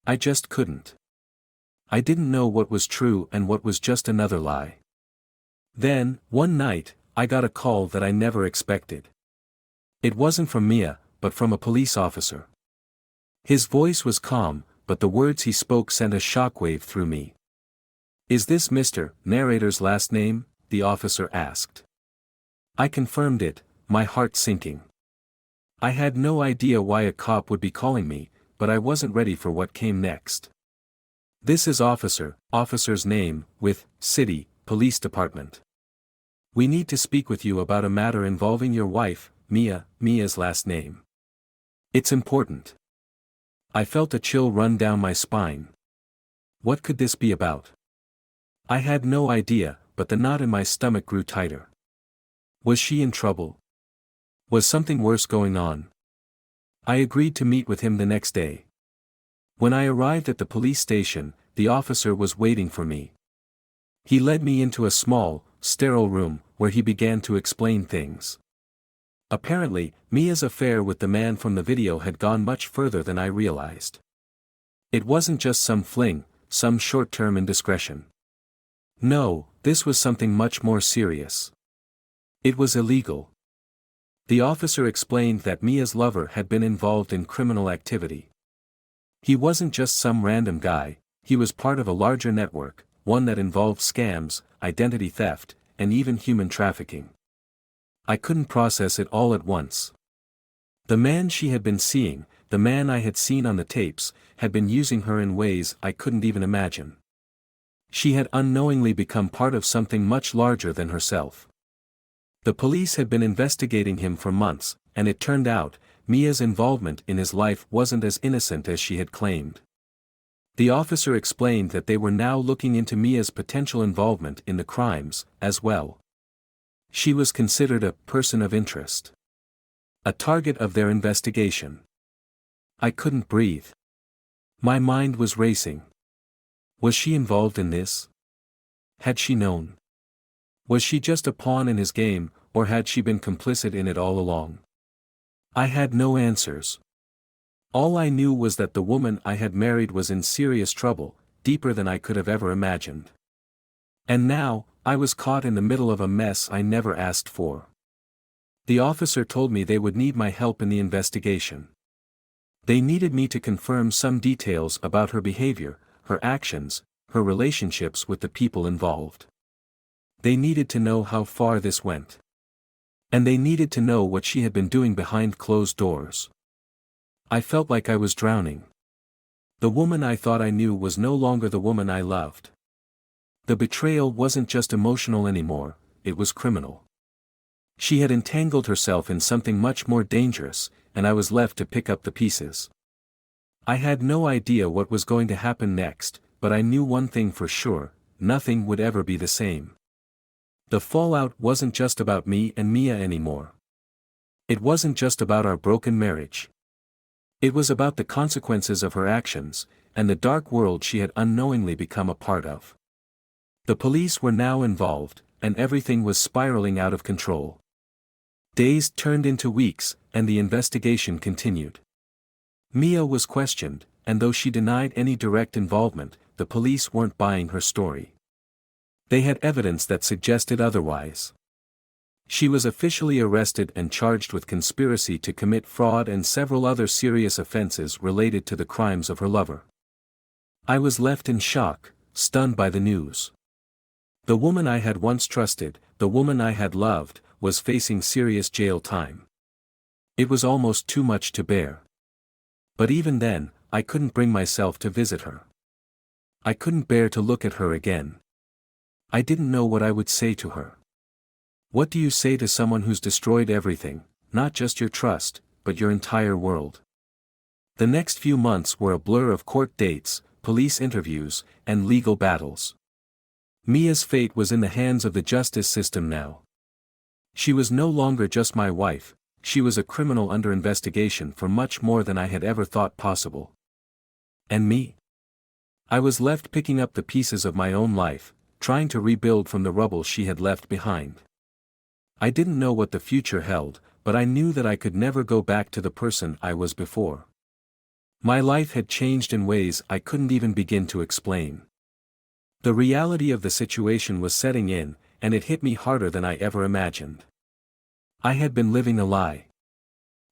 I just couldn't. I didn't know what was true and what was just another lie. Then, one night, I got a call that I never expected. It wasn't from Mia, but from a police officer. His voice was calm, but the words he spoke sent a shockwave through me. "Is this Mr. Narrator's last name?" the officer asked. I confirmed it, my heart sinking. I had no idea why a cop would be calling me, but I wasn't ready for what came next. "This is officer's name, with City Police Department. We need to speak with you about a matter involving your wife, Mia's last name. It's important." I felt a chill run down my spine. What could this be about? I had no idea, but the knot in my stomach grew tighter. Was she in trouble? Was something worse going on? I agreed to meet with him the next day. When I arrived at the police station, the officer was waiting for me. He led me into a small, sterile room, where he began to explain things. Apparently, Mia's affair with the man from the video had gone much further than I realized. It wasn't just some fling, some short-term indiscretion. No, this was something much more serious. It was illegal. The officer explained that Mia's lover had been involved in criminal activity. He wasn't just some random guy, he was part of a larger network, one that involved scams, identity theft, and even human trafficking. I couldn't process it all at once. The man she had been seeing, the man I had seen on the tapes, had been using her in ways I couldn't even imagine. She had unknowingly become part of something much larger than herself. The police had been investigating him for months, and it turned out, Mia's involvement in his life wasn't as innocent as she had claimed. The officer explained that they were now looking into Mia's potential involvement in the crimes, as well. She was considered a person of interest. A target of their investigation. I couldn't breathe. My mind was racing. Was she involved in this? Had she known? Was she just a pawn in his game, or had she been complicit in it all along? I had no answers. All I knew was that the woman I had married was in serious trouble, deeper than I could have ever imagined. And now, I was caught in the middle of a mess I never asked for. The officer told me they would need my help in the investigation. They needed me to confirm some details about her behavior, her actions, her relationships with the people involved. They needed to know how far this went. And they needed to know what she had been doing behind closed doors. I felt like I was drowning. The woman I thought I knew was no longer the woman I loved. The betrayal wasn't just emotional anymore, it was criminal. She had entangled herself in something much more dangerous, and I was left to pick up the pieces. I had no idea what was going to happen next, but I knew one thing for sure, nothing would ever be the same. The fallout wasn't just about me and Mia anymore. It wasn't just about our broken marriage. It was about the consequences of her actions, and the dark world she had unknowingly become a part of. The police were now involved, and everything was spiraling out of control. Days turned into weeks, and the investigation continued. Mia was questioned, and though she denied any direct involvement, the police weren't buying her story. They had evidence that suggested otherwise. She was officially arrested and charged with conspiracy to commit fraud and several other serious offenses related to the crimes of her lover. I was left in shock, stunned by the news. The woman I had once trusted, the woman I had loved, was facing serious jail time. It was almost too much to bear. But even then, I couldn't bring myself to visit her. I couldn't bear to look at her again. I didn't know what I would say to her. What do you say to someone who's destroyed everything, not just your trust, but your entire world? The next few months were a blur of court dates, police interviews, and legal battles. Mia's fate was in the hands of the justice system now. She was no longer just my wife, she was a criminal under investigation for much more than I had ever thought possible. And me? I was left picking up the pieces of my own life, trying to rebuild from the rubble she had left behind. I didn't know what the future held, but I knew that I could never go back to the person I was before. My life had changed in ways I couldn't even begin to explain. The reality of the situation was setting in, and it hit me harder than I ever imagined. I had been living a lie.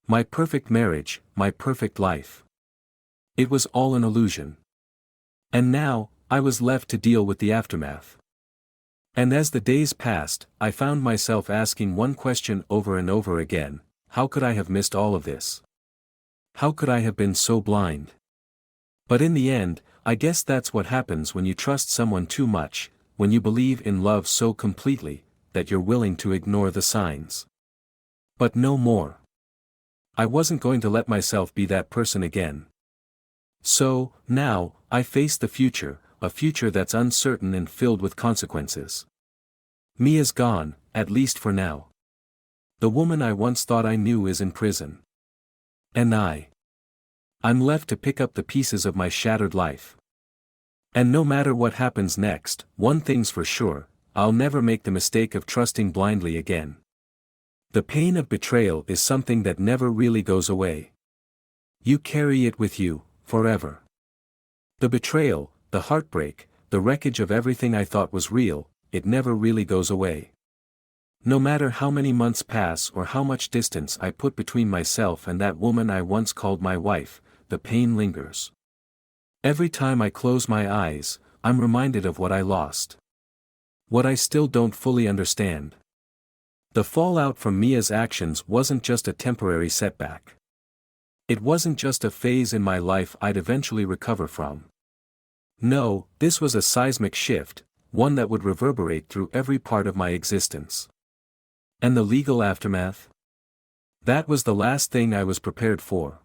My perfect marriage, my perfect life. It was all an illusion. And now, I was left to deal with the aftermath. And as the days passed, I found myself asking one question over and over again: how could I have missed all of this? How could I have been so blind? But in the end, I guess that's what happens when you trust someone too much, when you believe in love so completely, that you're willing to ignore the signs. But no more. I wasn't going to let myself be that person again. So, now, I face the future, a future that's uncertain and filled with consequences. Mia's gone, at least for now. The woman I once thought I knew is in prison. And I'm left to pick up the pieces of my shattered life. And no matter what happens next, one thing's for sure: I'll never make the mistake of trusting blindly again. The pain of betrayal is something that never really goes away. You carry it with you, forever. The betrayal, the heartbreak, the wreckage of everything I thought was real, it never really goes away. No matter how many months pass or how much distance I put between myself and that woman I once called my wife, the pain lingers. Every time I close my eyes, I'm reminded of what I lost. What I still don't fully understand. The fallout from Mia's actions wasn't just a temporary setback. It wasn't just a phase in my life I'd eventually recover from. No, this was a seismic shift, one that would reverberate through every part of my existence. And the legal aftermath? That was the last thing I was prepared for.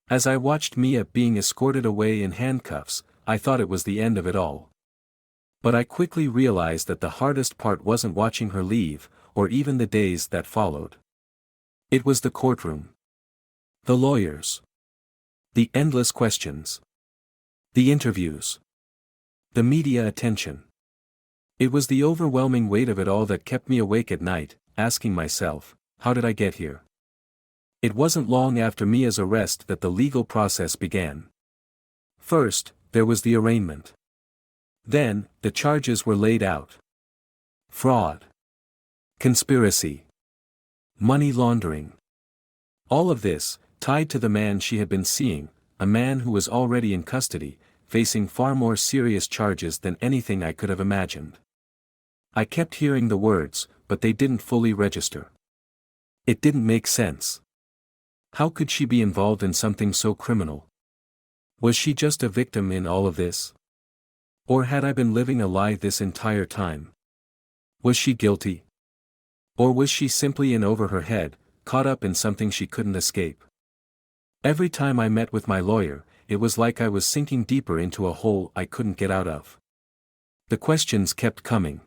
As I watched Mia being escorted away in handcuffs, I thought it was the end of it all. But I quickly realized that the hardest part wasn't watching her leave, or even the days that followed. It was the courtroom. The lawyers. The endless questions. The interviews. The media attention. It was the overwhelming weight of it all that kept me awake at night, asking myself, how did I get here? It wasn't long after Mia's arrest that the legal process began. First, there was the arraignment. Then, the charges were laid out. Fraud. Conspiracy. Money laundering. All of this, tied to the man she had been seeing, a man who was already in custody, facing far more serious charges than anything I could have imagined. I kept hearing the words, but they didn't fully register. It didn't make sense. How could she be involved in something so criminal? Was she just a victim in all of this? Or had I been living a lie this entire time? Was she guilty? Or was she simply in over her head, caught up in something she couldn't escape? Every time I met with my lawyer, it was like I was sinking deeper into a hole I couldn't get out of. The questions kept coming.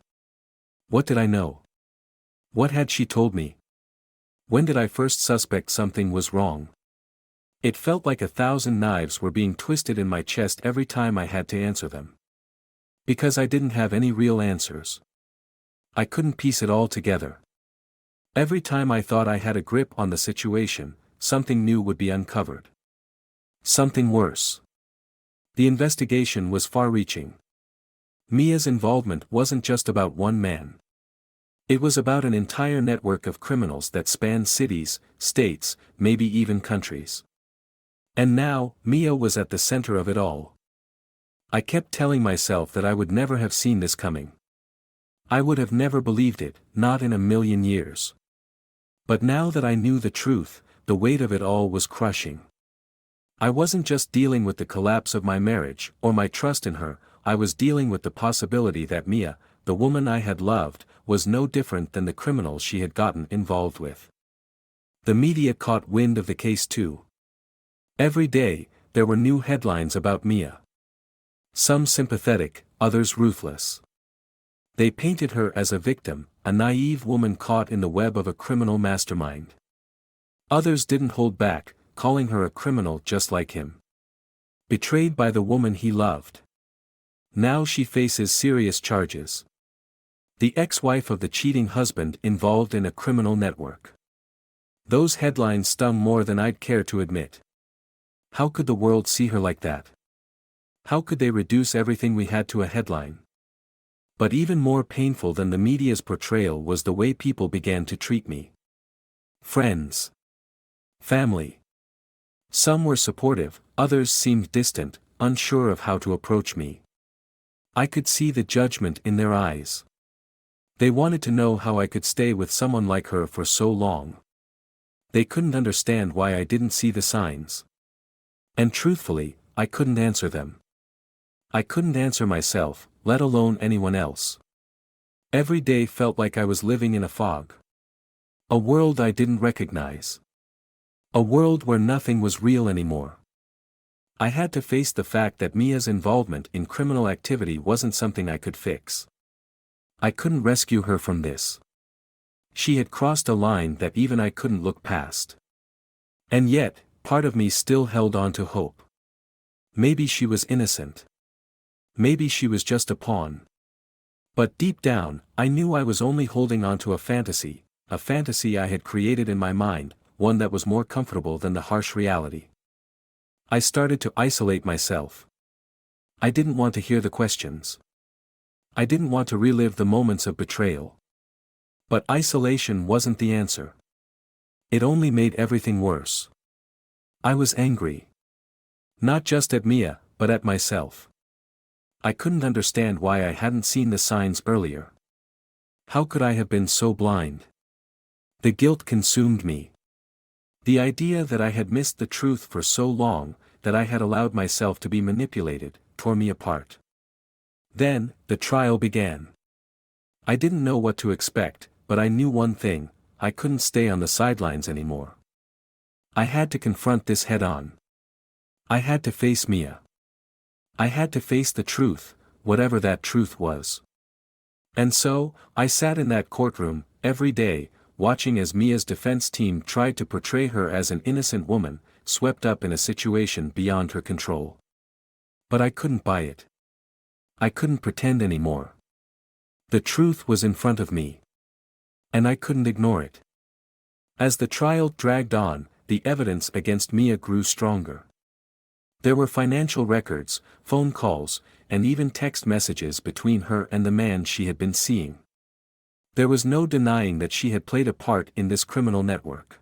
What did I know? What had she told me? When did I first suspect something was wrong? It felt like 1,000 knives were being twisted in my chest every time I had to answer them. Because I didn't have any real answers. I couldn't piece it all together. Every time I thought I had a grip on the situation, something new would be uncovered. Something worse. The investigation was far-reaching. Mia's involvement wasn't just about one man. It was about an entire network of criminals that spanned cities, states, maybe even countries. And now, Mia was at the center of it all. I kept telling myself that I would never have seen this coming. I would have never believed it, not in a million years. But now that I knew the truth, the weight of it all was crushing. I wasn't just dealing with the collapse of my marriage, or my trust in her, I was dealing with the possibility that Mia, the woman I had loved, was no different than the criminal she had gotten involved with. The media caught wind of the case too. Every day, there were new headlines about Mia. Some sympathetic, others ruthless. They painted her as a victim, a naive woman caught in the web of a criminal mastermind. Others didn't hold back, calling her a criminal just like him. Betrayed by the woman he loved. Now she faces serious charges. The ex-wife of the cheating husband involved in a criminal network. Those headlines stung more than I'd care to admit. How could the world see her like that? How could they reduce everything we had to a headline? But even more painful than the media's portrayal was the way people began to treat me. Friends. Family. Some were supportive, others seemed distant, unsure of how to approach me. I could see the judgment in their eyes. They wanted to know how I could stay with someone like her for so long. They couldn't understand why I didn't see the signs. And truthfully, I couldn't answer them. I couldn't answer myself, let alone anyone else. Every day felt like I was living in a fog. A world I didn't recognize. A world where nothing was real anymore. I had to face the fact that Mia's involvement in criminal activity wasn't something I could fix. I couldn't rescue her from this. She had crossed a line that even I couldn't look past. And yet, part of me still held on to hope. Maybe she was innocent. Maybe she was just a pawn. But deep down, I knew I was only holding on to a fantasy I had created in my mind, one that was more comfortable than the harsh reality. I started to isolate myself. I didn't want to hear the questions. I didn't want to relive the moments of betrayal. But isolation wasn't the answer. It only made everything worse. I was angry. Not just at Mia, but at myself. I couldn't understand why I hadn't seen the signs earlier. How could I have been so blind? The guilt consumed me. The idea that I had missed the truth for so long, that I had allowed myself to be manipulated, tore me apart. Then, the trial began. I didn't know what to expect, but I knew one thing: I couldn't stay on the sidelines anymore. I had to confront this head-on. I had to face Mia. I had to face the truth, whatever that truth was. And so, I sat in that courtroom, every day, watching as Mia's defense team tried to portray her as an innocent woman, swept up in a situation beyond her control. But I couldn't buy it. I couldn't pretend anymore. The truth was in front of me. And I couldn't ignore it. As the trial dragged on, the evidence against Mia grew stronger. There were financial records, phone calls, and even text messages between her and the man she had been seeing. There was no denying that she had played a part in this criminal network.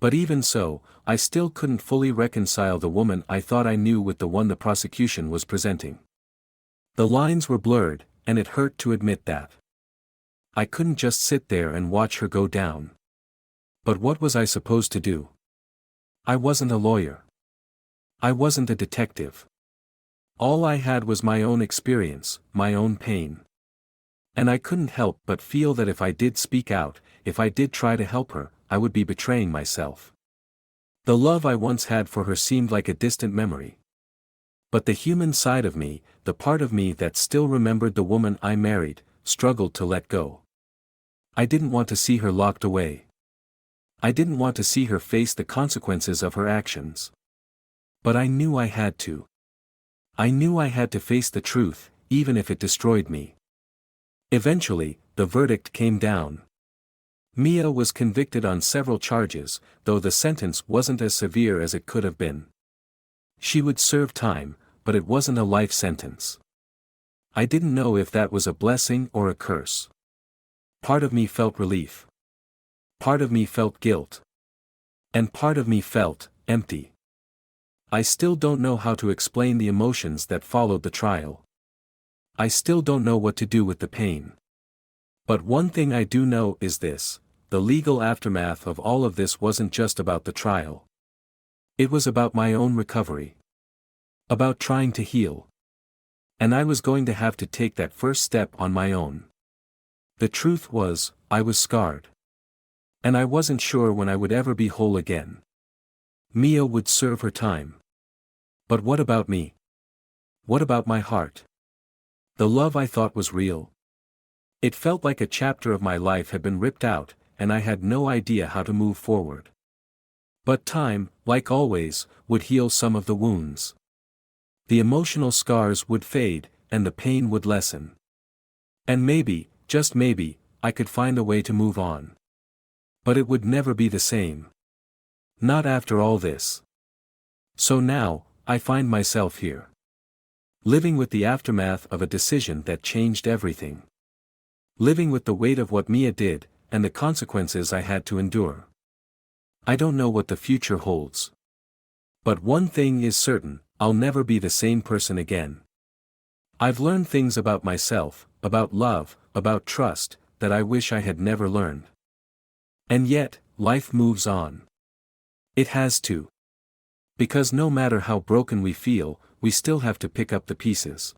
But even so, I still couldn't fully reconcile the woman I thought I knew with the one the prosecution was presenting. The lines were blurred, and it hurt to admit that. I couldn't just sit there and watch her go down. But what was I supposed to do? I wasn't a lawyer. I wasn't a detective. All I had was my own experience, my own pain. And I couldn't help but feel that if I did speak out, if I did try to help her, I would be betraying myself. The love I once had for her seemed like a distant memory. But the human side of me, the part of me that still remembered the woman I married, struggled to let go. I didn't want to see her locked away. I didn't want to see her face the consequences of her actions. But I knew I had to. I knew I had to face the truth, even if it destroyed me. Eventually, the verdict came down. Mia was convicted on several charges, though the sentence wasn't as severe as it could have been. She would serve time, but it wasn't a life sentence. I didn't know if that was a blessing or a curse. Part of me felt relief. Part of me felt guilt. And part of me felt empty. I still don't know how to explain the emotions that followed the trial. I still don't know what to do with the pain. But one thing I do know is this: the legal aftermath of all of this wasn't just about the trial. It was about my own recovery. About trying to heal. And I was going to have to take that first step on my own. The truth was, I was scarred. And I wasn't sure when I would ever be whole again. Mia would serve her time. But what about me? What about my heart? The love I thought was real. It felt like a chapter of my life had been ripped out, and I had no idea how to move forward. But time, like always, would heal some of the wounds. The emotional scars would fade, and the pain would lessen. And maybe, just maybe, I could find a way to move on. But it would never be the same. Not after all this. So now, I find myself here. Living with the aftermath of a decision that changed everything. Living with the weight of what Mia did, and the consequences I had to endure. I don't know what the future holds. But one thing is certain: I'll never be the same person again. I've learned things about myself, about love, about trust, that I wish I had never learned. And yet, life moves on. It has to. Because no matter how broken we feel, we still have to pick up the pieces.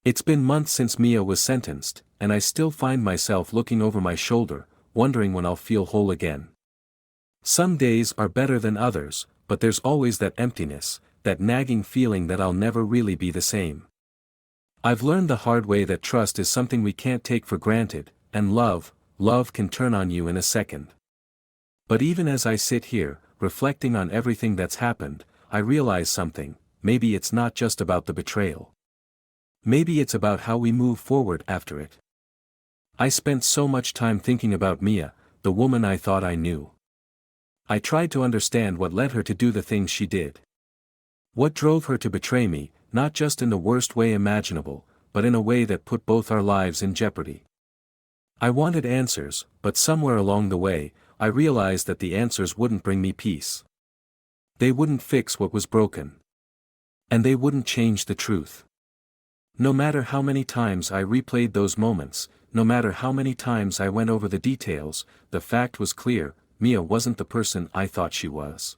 It's been months since Mia was sentenced, and I still find myself looking over my shoulder, wondering when I'll feel whole again. Some days are better than others, but there's always that emptiness, that nagging feeling that I'll never really be the same. I've learned the hard way that trust is something we can't take for granted, and love can turn on you in a second. But even as I sit here, reflecting on everything that's happened, I realize something: maybe it's not just about the betrayal. Maybe it's about how we move forward after it. I spent so much time thinking about Mia, the woman I thought I knew. I tried to understand what led her to do the things she did. What drove her to betray me, not just in the worst way imaginable, but in a way that put both our lives in jeopardy. I wanted answers, but somewhere along the way, I realized that the answers wouldn't bring me peace. They wouldn't fix what was broken. And they wouldn't change the truth. No matter how many times I replayed those moments, no matter how many times I went over the details, the fact was clear: Mia wasn't the person I thought she was.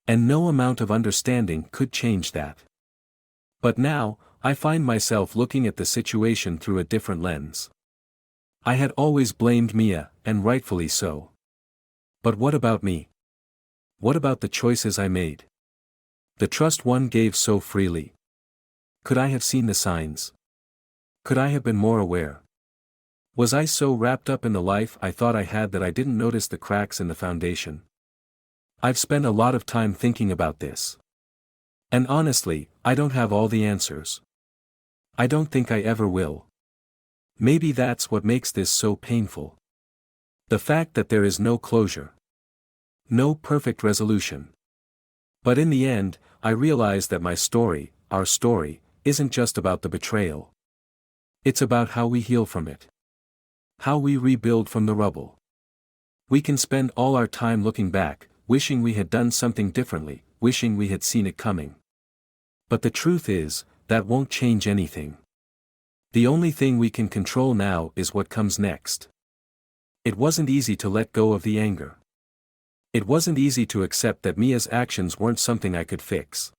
And no amount of understanding could change that. But now, I find myself looking at the situation through a different lens. I had always blamed Mia, and rightfully so. But what about me? What about the choices I made? The trust one gave so freely. Could I have seen the signs? Could I have been more aware? Was I so wrapped up in the life I thought I had that I didn't notice the cracks in the foundation? I've spent a lot of time thinking about this. And honestly, I don't have all the answers. I don't think I ever will. Maybe that's what makes this so painful. The fact that there is no closure. No perfect resolution. But in the end, I realize that my story, our story, isn't just about the betrayal. It's about how we heal from it. How we rebuild from the rubble. We can spend all our time looking back, wishing we had done something differently, wishing we had seen it coming. But the truth is, that won't change anything. The only thing we can control now is what comes next. It wasn't easy to let go of the anger. It wasn't easy to accept that Mia's actions weren't something I could fix.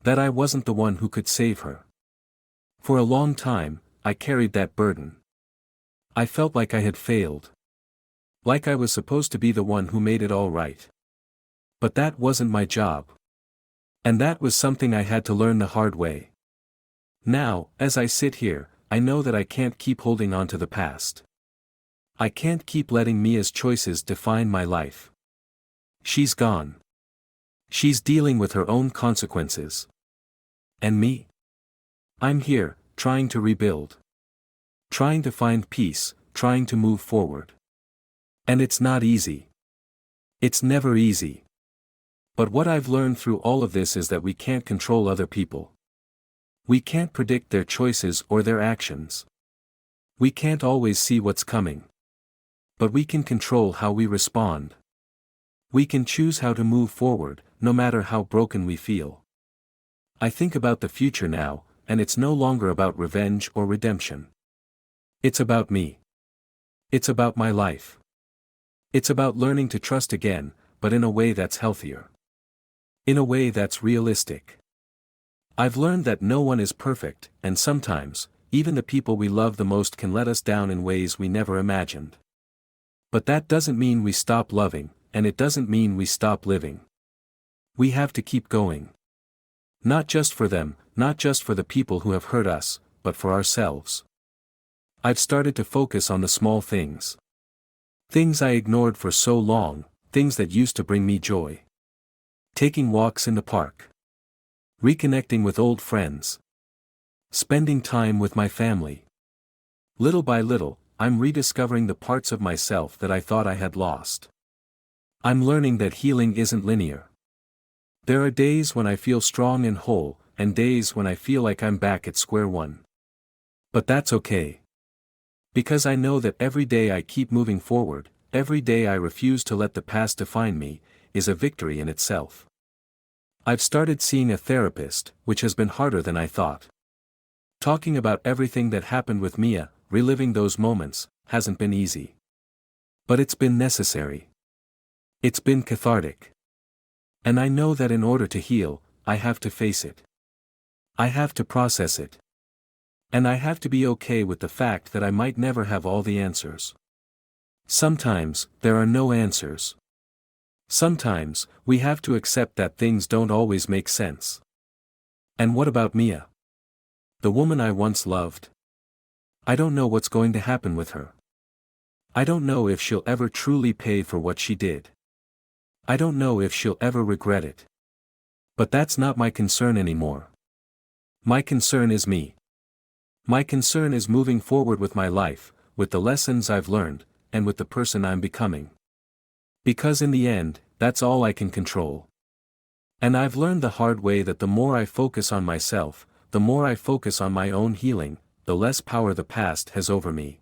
That I wasn't the one who could save her. For a long time, I carried that burden. I felt like I had failed. Like I was supposed to be the one who made it all right. But that wasn't my job. And that was something I had to learn the hard way. Now, as I sit here, I know that I can't keep holding on to the past. I can't keep letting Mia's choices define my life. She's gone. She's dealing with her own consequences. And me? I'm here, trying to rebuild. Trying to find peace, trying to move forward. And it's not easy. It's never easy. But what I've learned through all of this is that we can't control other people. We can't predict their choices or their actions. We can't always see what's coming. But we can control how we respond. We can choose how to move forward, no matter how broken we feel. I think about the future now, and it's no longer about revenge or redemption. It's about me. It's about my life. It's about learning to trust again, but in a way that's healthier. In a way that's realistic. I've learned that no one is perfect, and sometimes, even the people we love the most can let us down in ways we never imagined. But that doesn't mean we stop loving, and it doesn't mean we stop living. We have to keep going. Not just for them, not just for the people who have hurt us, but for ourselves. I've started to focus on the small things. Things I ignored for so long, things that used to bring me joy. Taking walks in the park. Reconnecting with old friends. Spending time with my family. Little by little, I'm rediscovering the parts of myself that I thought I had lost. I'm learning that healing isn't linear. There are days when I feel strong and whole, and days when I feel like I'm back at square one. But that's okay. Because I know that every day I keep moving forward, every day I refuse to let the past define me, is a victory in itself. I've started seeing a therapist, which has been harder than I thought. Talking about everything that happened with Mia, reliving those moments, hasn't been easy. But it's been necessary. It's been cathartic. And I know that in order to heal, I have to face it. I have to process it. And I have to be okay with the fact that I might never have all the answers. Sometimes, there are no answers. Sometimes, we have to accept that things don't always make sense. And what about Mia? The woman I once loved? I don't know what's going to happen with her. I don't know if she'll ever truly pay for what she did. I don't know if she'll ever regret it. But that's not my concern anymore. My concern is me. My concern is moving forward with my life, with the lessons I've learned, and with the person I'm becoming. Because in the end, that's all I can control. And I've learned the hard way that the more I focus on myself, the more I focus on my own healing, the less power the past has over me.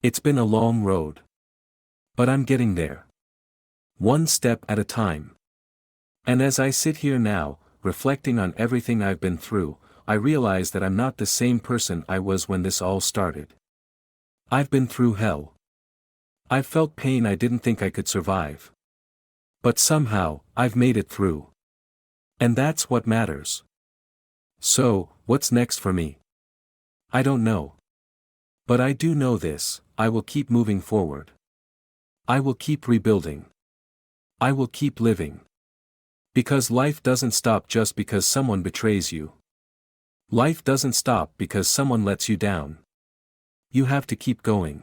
It's been a long road. But I'm getting there. One step at a time. And as I sit here now, reflecting on everything I've been through, I realize that I'm not the same person I was when this all started. I've been through hell. I've felt pain I didn't think I could survive. But somehow, I've made it through. And that's what matters. So, what's next for me? I don't know. But I do know this, I will keep moving forward. I will keep rebuilding. I will keep living. Because life doesn't stop just because someone betrays you. Life doesn't stop because someone lets you down. You have to keep going.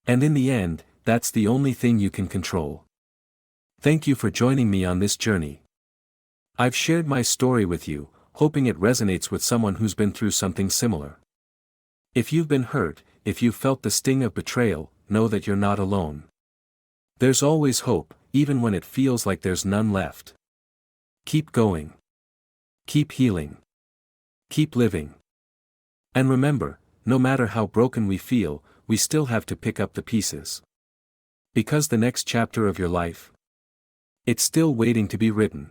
And in the end, that's the only thing you can control. Thank you for joining me on this journey. I've shared my story with you, hoping it resonates with someone who's been through something similar. If you've been hurt, if you've felt the sting of betrayal, know that you're not alone. There's always hope, even when it feels like there's none left. Keep going. Keep healing. Keep living. And remember, no matter how broken we feel, we still have to pick up the pieces. Because the next chapter of your life, it's still waiting to be written.